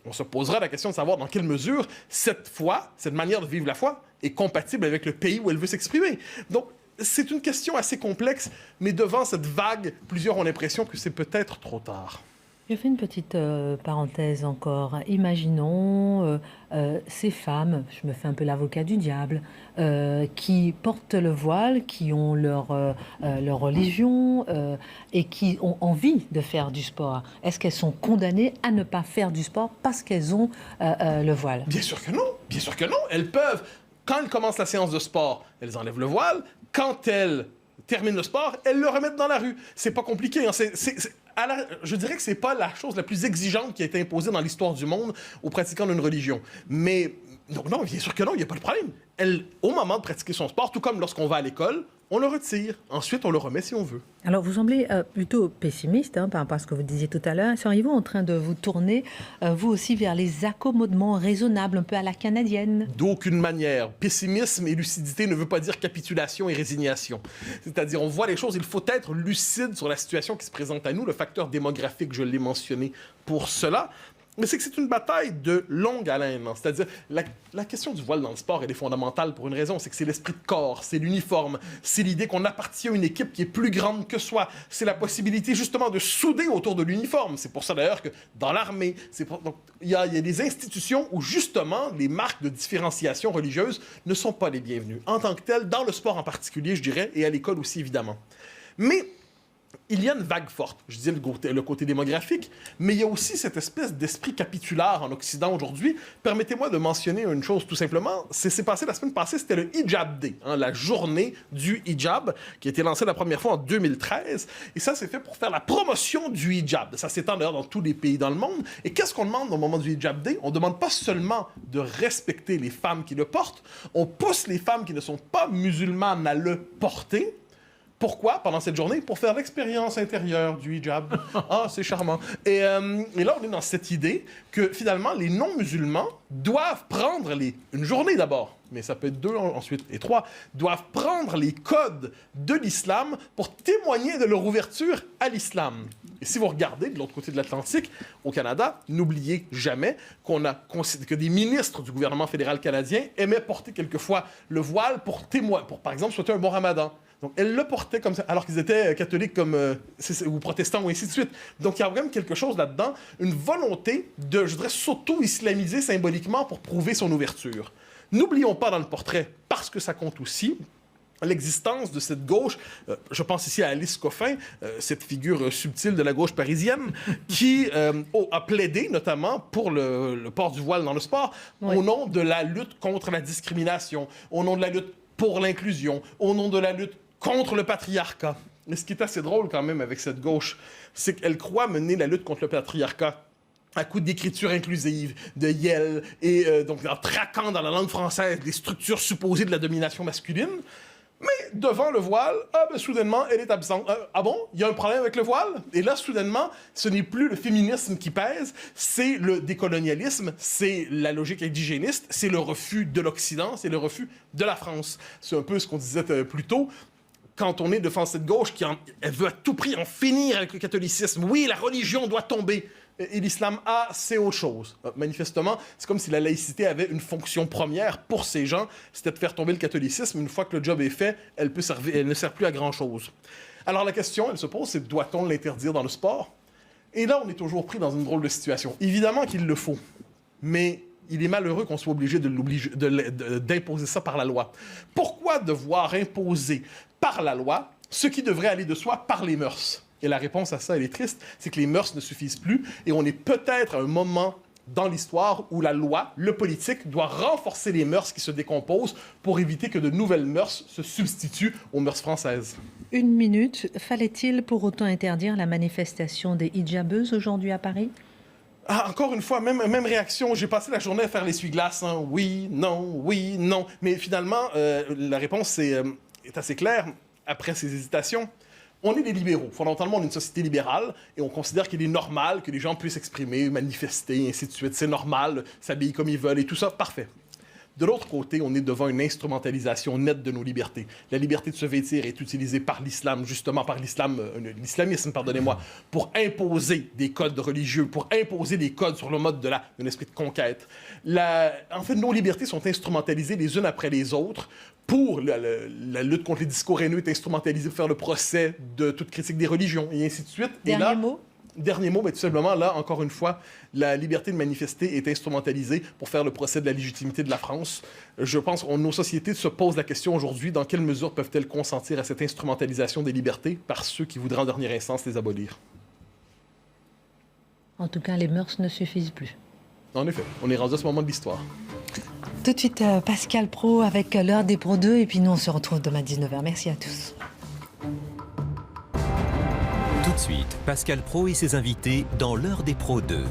on se posera la question de savoir dans quelle mesure cette foi, cette manière de vivre la foi, est compatible avec le pays où elle veut s'exprimer. Donc, c'est une question assez complexe, mais devant cette vague, plusieurs ont l'impression que c'est peut-être trop tard. Je fais une petite parenthèse encore. Imaginons ces femmes, je me fais un peu l'avocat du diable, qui portent le voile, qui ont leur religion et qui ont envie de faire du sport. Est-ce qu'elles sont condamnées à ne pas faire du sport parce qu'elles ont le voile? Bien sûr que non. Bien sûr que non. Elles peuvent, quand elles commencent la séance de sport, elles enlèvent le voile. Quand elles terminent le sport, elles le remettent dans la rue. C'est pas compliqué. Hein. Je dirais que c'est pas la chose la plus exigeante qui a été imposée dans l'histoire du monde aux pratiquants d'une religion. Mais donc non, bien sûr que non, il n'y a pas de problème. Au moment de pratiquer son sport, tout comme lorsqu'on va à l'école, on le retire. Ensuite, on le remet si on veut. Alors, vous semblez plutôt pessimiste par rapport à ce que vous disiez tout à l'heure. Seriez-vous en train de vous tourner, vous aussi, vers les accommodements raisonnables, un peu à la canadienne? D'aucune manière. Pessimisme et lucidité ne veut pas dire capitulation et résignation. C'est-à-dire, on voit les choses, il faut être lucide sur la situation qui se présente à nous. Le facteur démographique, je l'ai mentionné pour cela. Mais c'est que c'est une bataille de longue haleine. Hein. C'est-à-dire, la question du voile dans le sport, elle est fondamentale pour une raison, c'est que c'est l'esprit de corps, c'est l'uniforme, c'est l'idée qu'on appartient à une équipe qui est plus grande que soi, c'est la possibilité justement de souder autour de l'uniforme. C'est pour ça d'ailleurs que dans l'armée, il y a des institutions où justement les marques de différenciation religieuse ne sont pas les bienvenues. En tant que telles, dans le sport en particulier, je dirais, et à l'école aussi évidemment. Mais il y a une vague forte, je disais le côté démographique, mais il y a aussi cette espèce d'esprit capitulaire en Occident aujourd'hui. Permettez-moi de mentionner une chose tout simplement. C'est passé la semaine passée, c'était le Hijab Day, la journée du hijab, qui a été lancée la première fois en 2013. Et ça, c'est fait pour faire la promotion du hijab. Ça s'étend d'ailleurs dans tous les pays dans le monde. Et qu'est-ce qu'on demande au moment du Hijab Day? On ne demande pas seulement de respecter les femmes qui le portent, on pousse les femmes qui ne sont pas musulmanes à le porter. Pourquoi, pendant cette journée? Pour faire l'expérience intérieure du hijab. Ah, c'est charmant. Et là, on est dans cette idée que, finalement, les non-musulmans doivent prendre une journée d'abord, mais ça peut être 2 ensuite, et 3, doivent prendre les codes de l'islam pour témoigner de leur ouverture à l'islam. Et si vous regardez de l'autre côté de l'Atlantique, au Canada, n'oubliez jamais que des ministres du gouvernement fédéral canadien aimaient porter quelquefois le voile pour par exemple, souhaiter un bon ramadan. Donc, elles le portaient comme ça, alors qu'ils étaient catholiques ou protestants ou ainsi de suite. Donc, il y a vraiment quelque chose là-dedans, une volonté de, je dirais, s'auto-islamiser symboliquement pour prouver son ouverture. N'oublions pas dans le portrait, parce que ça compte aussi, l'existence de cette gauche, je pense ici à Alice Coffin, cette figure subtile de la gauche parisienne, qui a plaidé notamment pour le port du voile dans le sport, oui, au nom de la lutte contre la discrimination, au nom de la lutte pour l'inclusion, au nom de la lutte contre le patriarcat. Et ce qui est assez drôle quand même avec cette gauche, c'est qu'elle croit mener la lutte contre le patriarcat à coup d'écriture inclusive, de Yel, et donc en traquant dans la langue française les structures supposées de la domination masculine. Mais devant le voile, soudainement, elle est absente. Ah bon? Il y a un problème avec le voile? Et là, soudainement, ce n'est plus le féminisme qui pèse, c'est le décolonialisme, c'est la logique indigéniste, c'est le refus de l'Occident, c'est le refus de la France. C'est un peu ce qu'on disait plus tôt. quand on est devant cette gauche elle veut à tout prix en finir avec le catholicisme. Oui, la religion doit tomber. Et l'islam c'est autre chose. Manifestement, c'est comme si la laïcité avait une fonction première pour ces gens, c'était de faire tomber le catholicisme. Une fois que le job est fait, elle ne sert plus à grand-chose. Alors la question, elle se pose, c'est doit-on l'interdire dans le sport? Et là, on est toujours pris dans une drôle de situation. Évidemment qu'il le faut, mais il est malheureux qu'on soit obligé d'imposer ça par la loi. Pourquoi devoir imposer par la loi ce qui devrait aller de soi par les mœurs? Et la réponse à ça, elle est triste, c'est que les mœurs ne suffisent plus et on est peut-être à un moment dans l'histoire où la loi, le politique, doit renforcer les mœurs qui se décomposent pour éviter que de nouvelles mœurs se substituent aux mœurs françaises. 1 minute. Fallait-il pour autant interdire la manifestation des hijabeuses aujourd'hui à Paris? Encore une fois, même réaction. J'ai passé la journée à faire l'essuie-glace. Hein. Oui, non. Mais finalement, la réponse est assez claire après ces hésitations. On est des libéraux. Fondamentalement, on est une société libérale et on considère qu'il est normal que les gens puissent s'exprimer, manifester, ainsi de suite. C'est normal, s'habiller comme ils veulent et tout ça. Parfait. De l'autre côté, on est devant une instrumentalisation nette de nos libertés. La liberté de se vêtir est utilisée par l'islam, justement par l'islamisme, pardonnez-moi, pour imposer des codes religieux, pour imposer des codes sur le mode d'un esprit de conquête. En fait, nos libertés sont instrumentalisées les unes après les autres pour la lutte contre les discours haineux est instrumentalisée pour faire le procès de toute critique des religions, et ainsi de suite. Dernier mot, mais tout simplement, là, encore une fois, la liberté de manifester est instrumentalisée pour faire le procès de la légitimité de la France. Je pense que nos sociétés se posent la question aujourd'hui, dans quelle mesure peuvent-elles consentir à cette instrumentalisation des libertés par ceux qui voudraient en dernière instance les abolir? En tout cas, les mœurs ne suffisent plus. En effet, on est rendu à ce moment de l'histoire. Tout de suite, Pascal Praud avec l'heure des Pros 2, et puis nous, on se retrouve demain à 19h. Merci à tous. Tout de suite, Pascal Praud et ses invités dans l'heure des Pros 2.